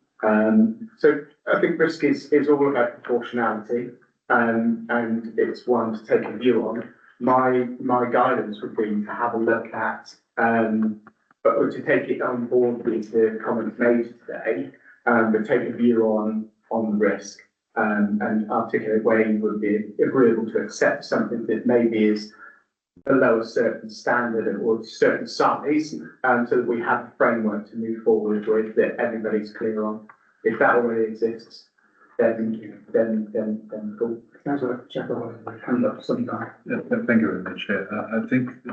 So I think risk is all about proportionality, and it's one to take a view on. My guidance would be to have a look at, but to take it on board with the comments made today, but take a view on the risk. And articulate where you would be agreeable to accept something that maybe is below a certain standard or a certain size, so that we have a framework to move forward with that everybody's clear on. If that already exists, then cool. Councillor Chakravarti, hand up, something like. Thank you very much, Chair.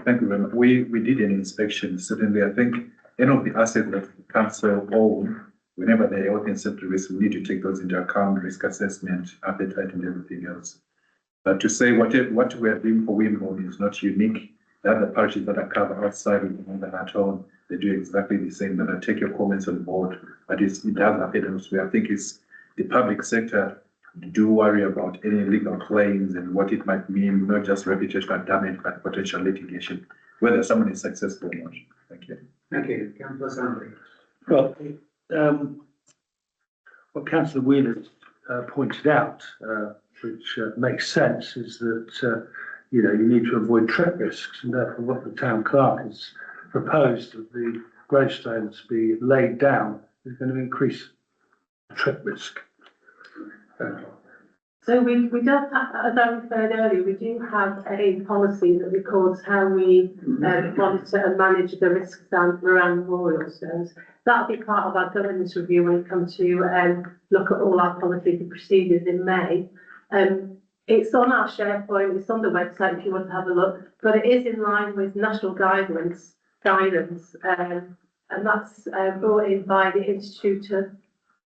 Thank you very much. We did an inspection, certainly. I think any of the assets that the council own, whenever they are considered risk, we need to take those into account, risk assessment, appetite and everything else. But to say what we are doing for Wimborne is not unique. The other parishes that are covered outside of Wimborne at all, they do exactly the same. But I take your comments on board, but it does happen elsewhere. I think it's the public sector do worry about any legal claims and what it might mean, not just reputational damage, but potential litigation, whether someone is successful or not. Thank you. Thank you, Councillor Sandry. Well, what Councillor Wheeler pointed out, which makes sense, is that you need to avoid trip risks, and therefore what the town clerk has proposed of the gravestones be laid down is going to increase the trip risk. So we do have, as I referred earlier, we do have a policy that records how we monitor and manage the risks around memorial stones. That'll be part of our governance review when it comes to look at all our policies and procedures in May. It's on our SharePoint, it's on the website if you want to have a look, but it is in line with national guidance, and that's brought in by the Institute of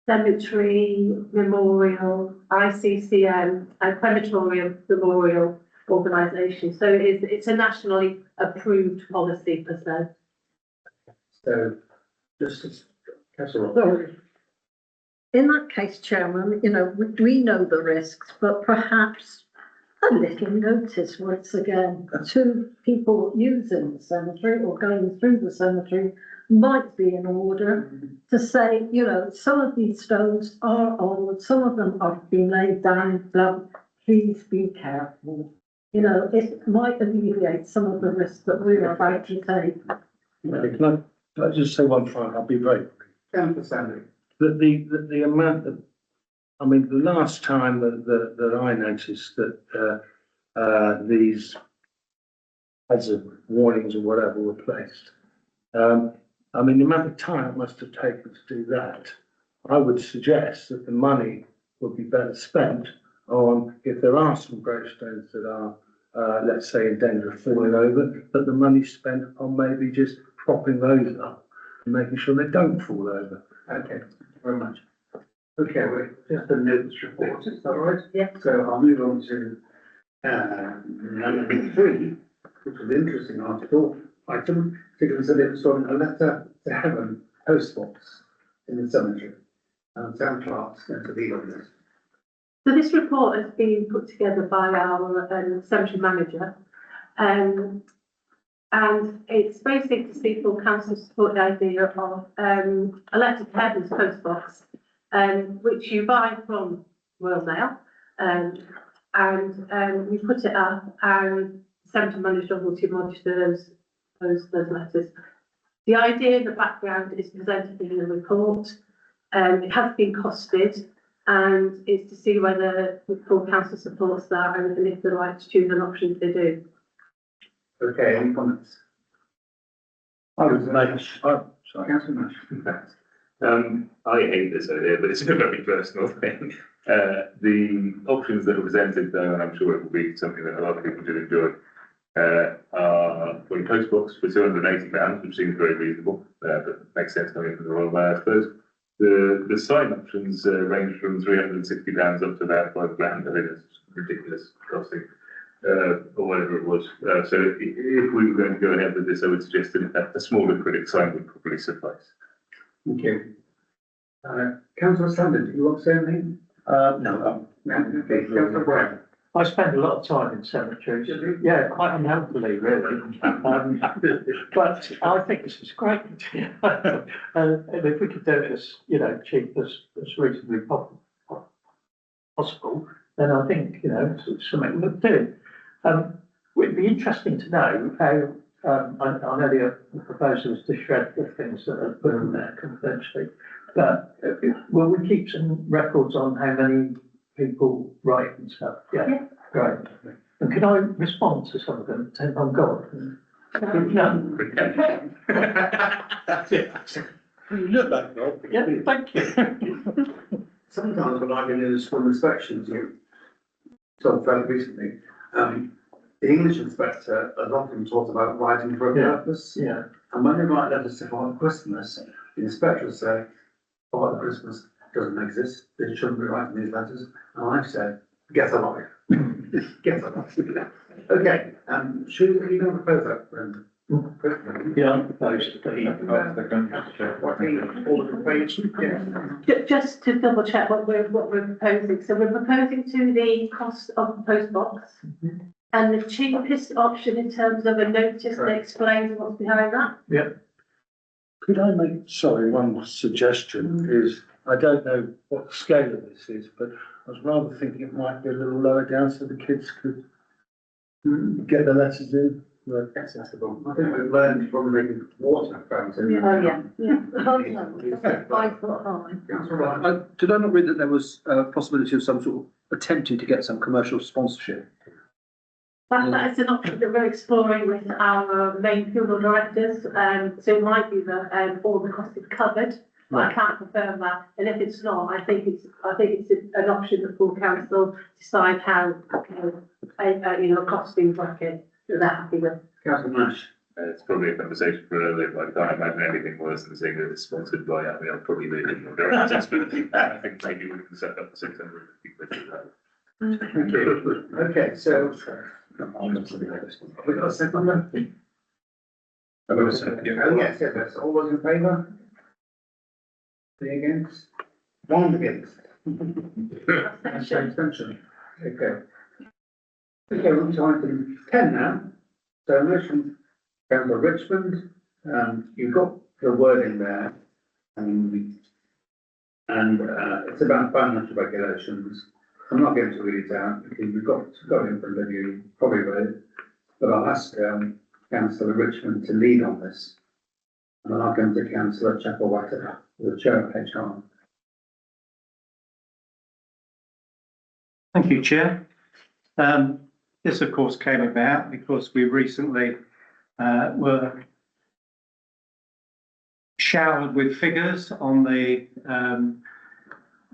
Cemetery, Memorial, ICCM, and Crematorium Memorial Organisation. So it's a nationally approved policy per se. So, just, Councillor. So, in that case, Chairman, we know the risks, but perhaps a little notice once again to people using the cemetery or going through the cemetery might be in order to say, some of these stones are old, some of them are being laid down, please be careful. It might alleviate some of the risks that we're about to take. Can I just say one thing? I'll be very brief. Councillor Sandry. the amount of, I mean, the last time that I noticed that, these hazard warnings or whatever were placed, I mean, the amount of time it must have taken to do that, I would suggest that the money would be better spent on, if there are some gravestones that are, let's say, in danger of falling over, that the money's spent on maybe just propping those up and making sure they don't fall over. Okay, thank you very much. Okay, well, just the notes report, is that right? Yeah. So I'll move on to, number 3, which is an interesting article, item, to consider installing a letter to heaven post box in the cemetery. Town clerk's going to lead on this. So this report has been put together by our cemetery manager. And it's basically to see full council support the idea of a letter to heaven's post box, which you buy from Royal Mail. And we put it up, and the cemetery manager will monitor those letters. The idea in the background is presented in the report. It has been costed, and it's to see whether the full council supports that, and if they'd like to choose an option, they do. Okay, any comments? I would make, Sorry, Councillor Nash. I hate this idea, but it's a very personal thing. The options that are presented, though, and I'm sure it will be something that a lot of people do enjoy, are putting post box for £280, which seems very reasonable, but makes sense coming from the Royal Mail, I suppose. The sign options range from £360 up to about £5,000. I think it's ridiculous costing, or whatever it was. So if we were going to go ahead with this, I would suggest that a small acrylic sign would probably suffice. Thank you. Councillor Sandon, do you want to say anything? no, Okay, Councillor Brown. I spend a lot of time in cemeteries. Yeah, quite unhelpfully, really. But I think this is great. And if we could do it as, cheap as reasonably possible, then I think, it's something we'll do. It'd be interesting to know how, I know the proposal is to shred the things that are put in there confidentially, but will we keep some records on how many people write and stuff? Yeah. Great. And can I respond to some of them, pretend I'm God? No. that's it. You look like God. Yeah, thank you. Sometimes when I've been in the school inspections, you told fairly recently, the English inspector has often talked about writing for a purpose. Yeah. And when they write letters to Father Christmas, the inspector will say, Father Christmas doesn't exist, they shouldn't be writing these letters. And I've said, get a life. Get a life. Okay, should you going to propose that, Brendan? Yeah, I propose to be. Just to double check what we're proposing. So we're proposing to the cost of the post box, and the cheapest option in terms of a notice that explains what's behind that. Yeah. Could I make, one suggestion is, I don't know what the scale of this is, but I was rather thinking it might be a little lower down so the kids could get the letters in. Accessible. I think we've learned from making water fountains. Oh, yeah. Yeah. 5 foot high. Councillor Ryan. Did I not read that there was a possibility of some sort of attempting to get some commercial sponsorship? That is an option that we're exploring with our main funeral directors. So it might be that all the cost is covered, but I can't confirm that. And if it's not, I think it's an option that full council decide how, a costing bracket that they're happy with. Councillor Nash. It's probably a conversation for another day, but I can't imagine anything worse than saying that it's sponsored by, I'll probably leave it in the directors, but I think maybe we can set up the 650 quid. Thank you. Okay, so. We got a second then? Oh, yes, yes, all those in favour? 3 against? 1 against? Abstention. Okay. Okay, we're on to item 10 now. So motion, Councillor Richmond, you've got the wording there. And it's about financial regulations. I'm not going to read it out because we've got it in front of you, probably read it. But I'll ask Councillor Richmond to lead on this. And then I'll come to Councillor Chapelwater, the Chair of HR. Thank you, Chair. This of course came about because we recently were showered with figures on the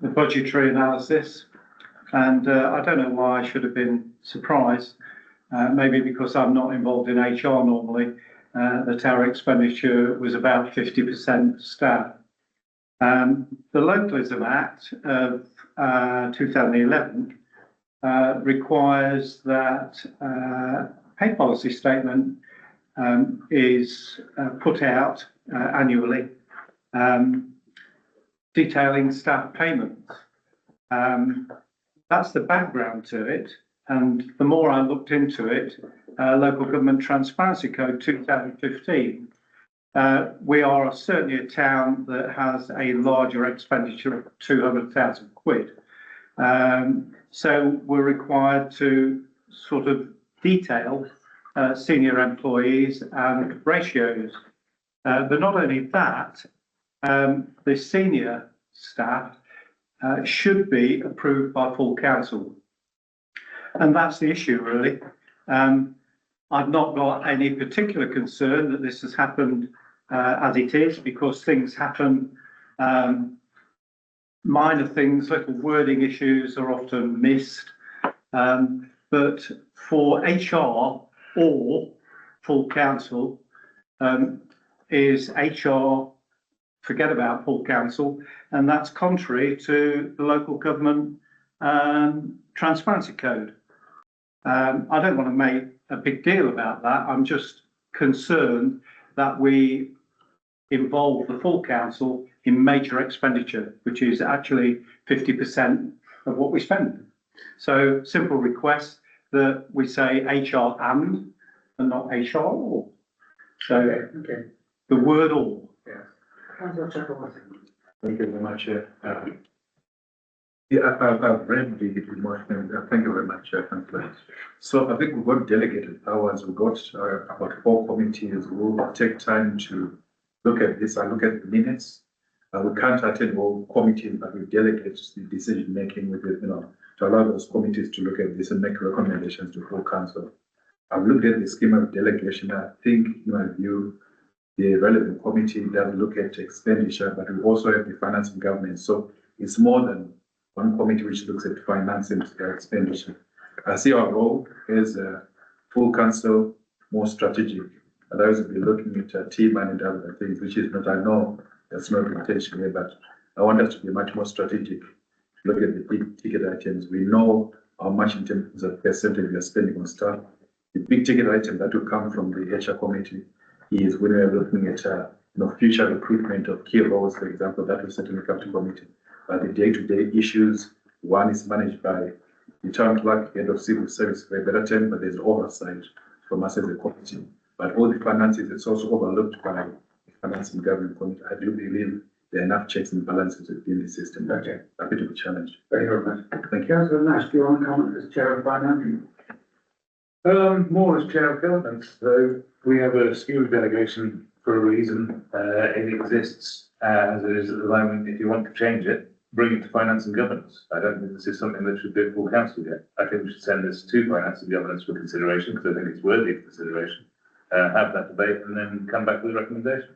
budgetary analysis. And I don't know why I should have been surprised. Maybe because I'm not involved in HR normally, that our expenditure was about 50% staff. The Localism Act of 2011 requires that pay policy statement is put out annually, detailing staff payments. That's the background to it. And the more I looked into it, Local Government Transparency Code 2015, we are certainly a town that has a larger expenditure of 200,000 quid. So we're required to sort of detail senior employees and ratios. But not only that, the senior staff should be approved by full council. And that's the issue, really. I've not got any particular concern that this has happened as it is, because things happen. Minor things, little wording issues are often missed. But for HR or full council, is HR forget about full council, and that's contrary to the Local Government Transparency Code. I don't want to make a big deal about that. I'm just concerned that we involve the full council in major expenditure, which is actually 50% of what we spend. So simple request that we say HR and not HR or. So Okay. the word or. Councillor Chuckleworthy. Thank you very much, yeah, I've read the motion. Thank you very much, Councillor. So I think we've got delegated powers. We've got about 4 committees who will take time to look at this and look at the minutes. We can't attend all committees, but we delegate the decision making with it, to allow those committees to look at this and make recommendations to full council. I've looked at the scheme of delegation. I think, in my view, the relevant committee does look at expenditure, but we also have the finance and governance. So it's more than one committee which looks at finance and expenditure. I see our role as a full council more strategic. Otherwise, we'll be looking at team and other things, which is not, I know that's not intentionally, but I want us to be much more strategic. Look at the big ticket items. We know how much in terms of percentage we are spending on staff. The big ticket item that will come from the HR committee is when we are looking at future recruitment of key roles, for example, that will certainly come to committee. But the day-to-day issues, one is managed by the town clerk, head of civil service for a better term, but there's oversight from us as a committee. But all the finances, it's also overlooked by the finance and government committee. I do believe there are enough checks and balances within the system. Okay. Happy to be challenged. Thank you very much. Thank you. Councillor Nash, do you want to comment as Chair of Finance? More as chair of governance, though, we have a scheme of delegation for a reason. It exists as it is at the moment. If you want to change it, bring it to finance and governance. I don't think this is something that should be at full council yet. I think we should send this to finance and governance for consideration, because I think it's worthy of consideration. Have that debate and then come back with a recommendation.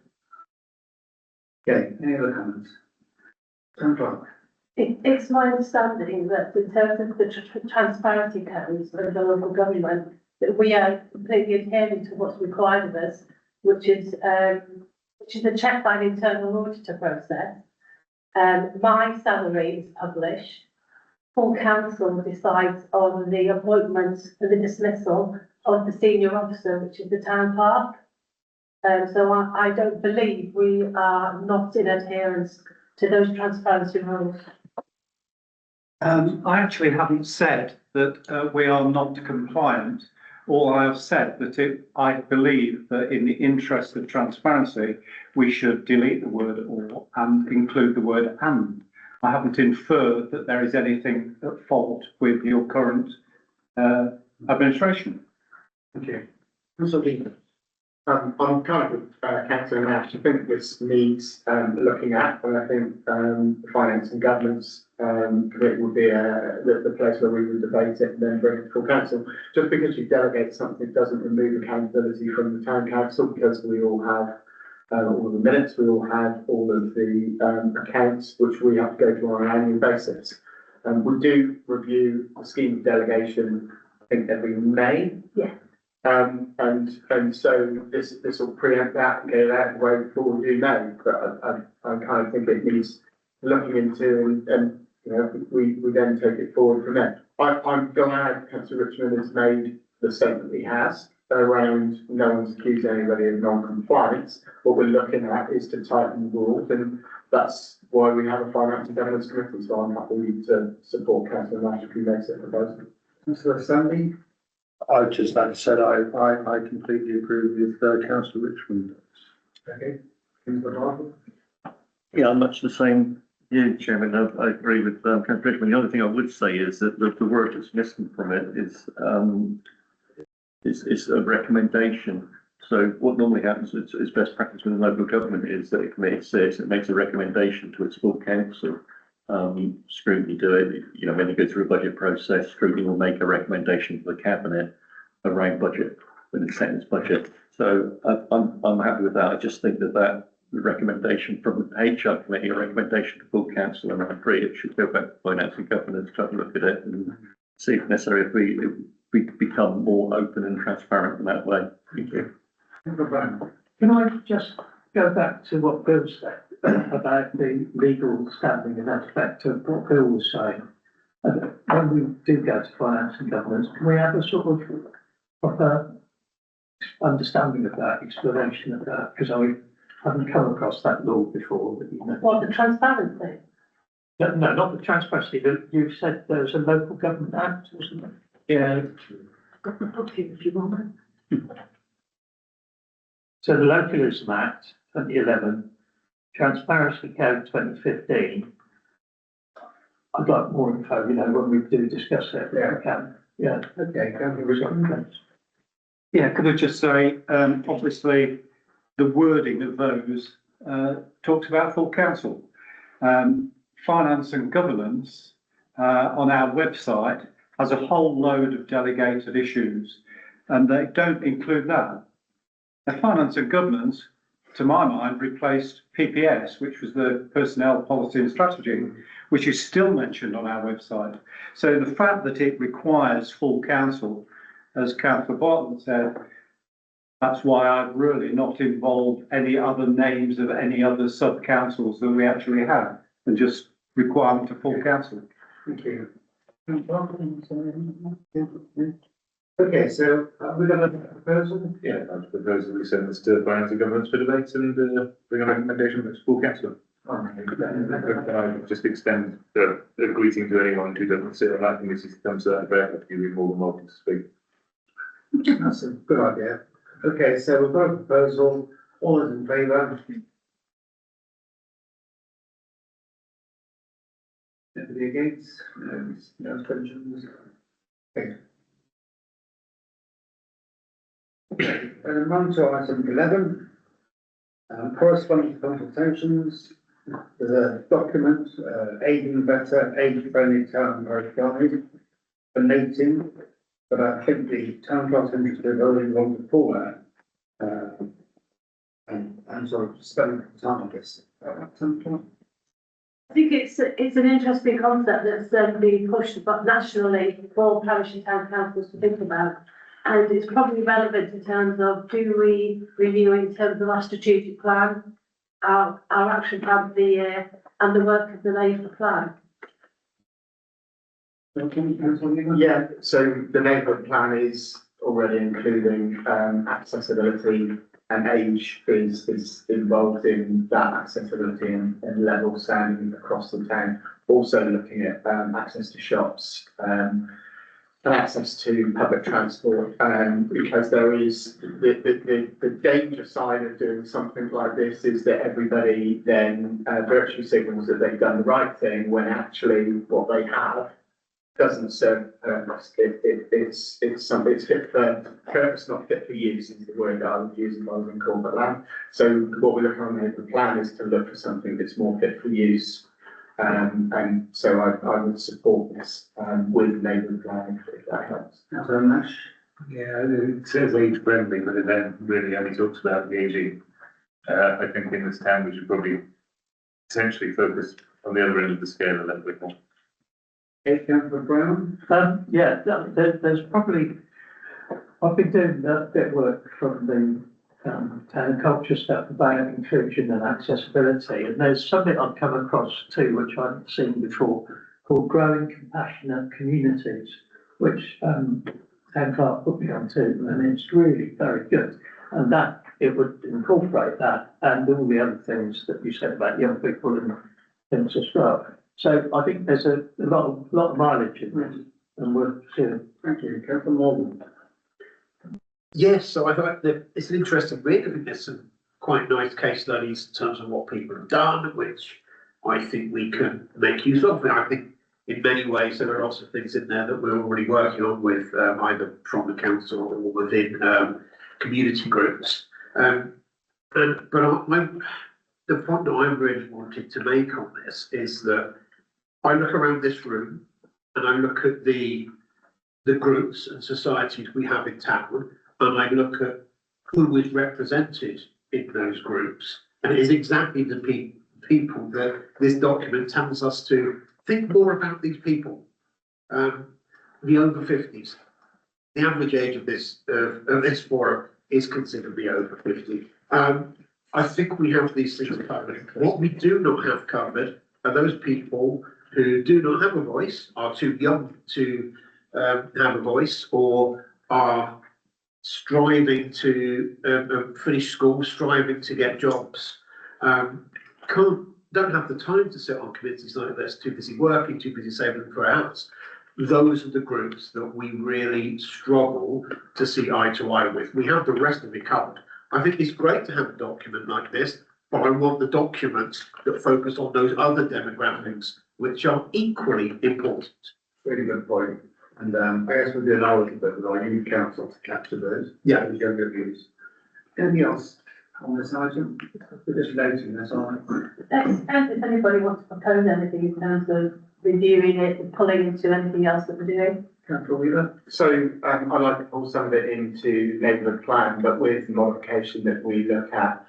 Okay, any other comments? Town Clerk. It's my understanding that in terms of the transparency codes of the local government, that we are completely adhering to what's required of us, which is a check by the internal auditor process. My salary is published. Full council decides on the appointment and the dismissal of the senior officer, which is the town clerk. So I don't believe we are not in adherence to those transparency rules. I actually haven't said that we are not compliant. All I have said that I believe that in the interest of transparency, we should delete the word or and include the word and. I haven't inferred that there is anything at fault with your current administration. Thank you. Councillor Beaver. I'm kind of with councillor Nash. I think this needs looking at, and I think the finance and governance committee would be the place where we would debate it and then bring it to full council. Just because you delegate something doesn't remove accountability from the town council, because we all have all of the minutes, we all have all of the accounts which we have to go through on an annual basis. We do review the scheme of delegation, I think every May. Yeah. And so this will preempt that and get it out of the way before we do know, but I kind of think it needs looking into and you know, we then take it forward from there. I'm glad Councillor Richmond has made the statement he has around no one's accused anybody of non-compliance. What we're looking at is to tighten the rules, and that's why we have a finance and governance committee, so I'm happy to support Councillor Nash if he makes a proposal. Councillor Stanley? I just like to say that I completely agree with councillor Richmond. Okay. Councillor Marvel? Yeah, I'm much the same view, Chairman. I agree with Councillor Richmond. The only thing I would say is that the word that's missing from it is a recommendation. So what normally happens is best practice within local government is that a committee sits, it makes a recommendation to its full council. Scrutiny do it, you know, when they go through a budget process, scrutiny will make a recommendation to the cabinet around budget when it's set its budget. So I'm happy with that. I just think that recommendation from the HR committee, a recommendation to full council, and I agree it should go back to finance and governance to have a look at it and see if necessary if we become more open and transparent in that way. Thank you. Can I just go back to what Bill said about the legal standing and aspect of what Bill was saying? When we do go to finance and governance, can we have a sort of proper understanding of that, explanation of that? Because I haven't come across that law before that you know. What, the transparency? No, not the transparency, you said there's a local government act or something? Yeah. Got the book here if you want it. So the Localism Act, 2011, Transparency Code 2015. I'd like more info, you know, when we do discuss it, if we can. Yeah. Okay, Councillor Richmond? Yeah, could I just say, obviously, the wording of those talks about full council. Finance and governance on our website has a whole load of delegated issues, and they don't include that. Now, finance and governance, to my mind, replaced PPS, which was the personnel policy and strategy, which is still mentioned on our website. So the fact that it requires full council, as Councillor Barton said, that's why I've really not involved any other names of any other sub-councils that we actually have, and just require them to full council. Thank you. Okay, so we're going to have a proposal. Yeah, I propose that we send this to finance and governance for debate and bring a recommendation to full council. I just extend a greeting to anyone who doesn't sit on that committee to come to that debate. You'll be more than welcome to speak. That's a good idea. Okay, so we've got a proposal. All those in favour? Anybody against? No abstentions? Okay. On to item 11. Correspondence consultations. There's a document, aiding better, age-friendly town guide for noting, but I think the town council interested only one before that. And sort of spending time on this. I think it's an interesting concept that's being pushed but nationally for parish and town councils to think about. And it's probably relevant in terms of, do we renew in terms of our strategic plan, our action plan for the year, and the work of the neighbourhood plan? Yeah, so the neighbourhood plan is already including accessibility, and age is involved in that accessibility and level standing across the town. Also looking at access to shops, and access to public transport, because there is the danger side of doing something like this is that everybody then virtually signals that they've done the right thing when actually what they have doesn't serve a purpose. It's something, it's fit for purpose, not fit for use, is the word that I would use if I was in corporate land. So what we're looking on the plan is to look for something that's more fit for use. And so I would support this, with neighbourhood planning, if that helps. Councillor Nash? Yeah, it says age friendly, but it then really only talks about the aging. I think in this town, we should probably essentially focus on the other end of the scale a little bit more. Okay, Councillor Brown? Yeah, there's probably, I've been doing a bit of work from the town and culture stuff about inclusion and accessibility, and there's something I've come across too, which I haven't seen before, called Growing Compassionate Communities, which Town Clerk put me on to, and it's really very good. And that, it would incorporate that and all the other things that you said about young people and things as well. So I think there's a lot of mileage in this, and we're seeing. Thank you. Councillor Morgan? Yes, so I thought that it's an interesting read. I think there's some quite nice case studies in terms of what people have done, which I think we can make use of. And I think in many ways there are lots of things in there that we're already working on with either from the council or within community groups. The point that I really wanted to make on this is that I look around this room and I look at the groups and societies we have in town, and I look at who is represented in those groups, and it is exactly the people that this document tells us to think more about these people. The over 50s. The average age of this forum is considerably over 50. I think we have these things covered. What we do not have covered are those people who do not have a voice, are too young to have a voice, or are striving to finish school, striving to get jobs, don't have the time to sit on committees like this, too busy working, too busy saving for a house. Those are the groups that we really struggle to see eye to eye with. We have the rest of it covered. I think it's great to have a document like this, but I want the documents that focus on those other demographics, which are equally important. Really good point. And I guess we'll do now a little bit with our youth council to capture those. Yeah. The younger views. Anything else on this item? We're just noting this, aren't we? If anybody wants to propose anything in terms of reviewing it and pulling into anything else that we're doing. Councillor Wheeler? So I'd like to pull some of it into neighbourhood plan, but with the modification that we look at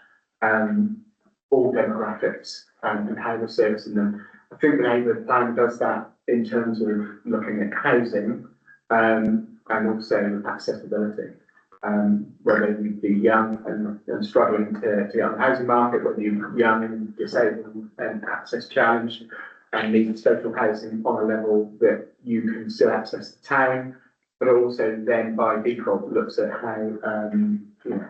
all demographics and how we're servicing them. I think the neighbourhood plan does that in terms of looking at housing and also accessibility. Whether you be young and struggling to get on the housing market, whether you're young and disabled and access challenged and need social housing on a level that you can still access the town, but also then by default looks at how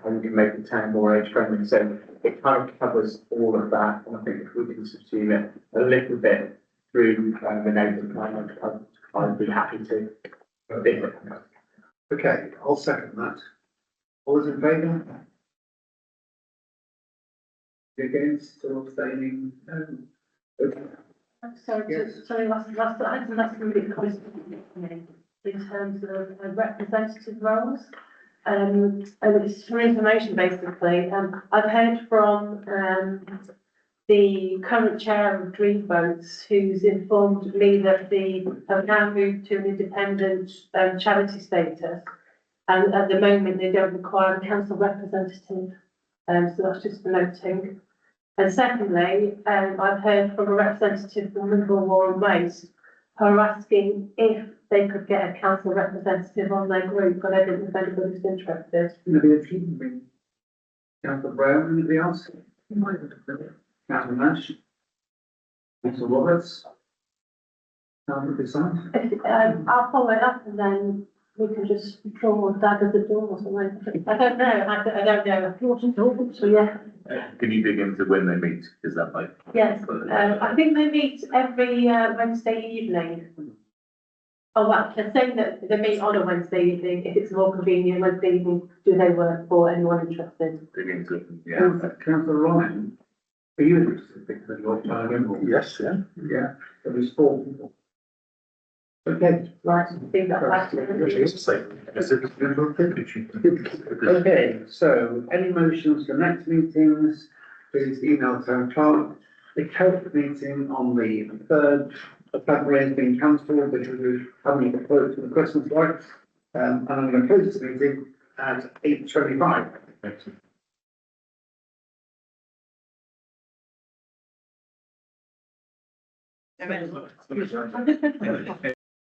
how you can make the town more age friendly. So it kind of covers all of that, and I think if we can subsume it a little bit through the neighbourhood plan, I'd be happy to. Okay, I'll second that. All those in favour? Against or abstaining? No. Okay. Sorry, last really question in terms of representative roles. And it's for information basically. I've heard from the current chair of Dreamboats, who's informed me that they have now moved to an independent charity status. And at the moment, they don't require a council representative. So that's just for noting. And secondly, I've heard from a representative from Wimborne Waste, who are asking if they could get a council representative on their group, but I don't know if anybody's interested. Anybody else? Councillor Brown, anybody else? Councillor Nash? Councillor Roberts? Councillor Bissant? I'll follow it up and then we can just draw daggers at the door or something. I don't know, I don't know. So yeah. Can you dig into when they meet? Is that like? Yes, I think they meet every Wednesday evening. Oh, well, they're saying that they meet on a Wednesday evening. If it's more convenient Wednesday evening, do they work for anyone interested? Dig into it, yeah. Councillor Ryan, are you interested? Because you're Wimborne. Yes, yeah. Yeah, there was 4 people. Okay, Right, feed that back to them. okay, so any motions for next meetings, please email town clerk. The Celtic meeting on the 3rd of February has been cancelled because we're having a vote for the Christmas lights. And I'm going to close this meeting at 8:25. Okay.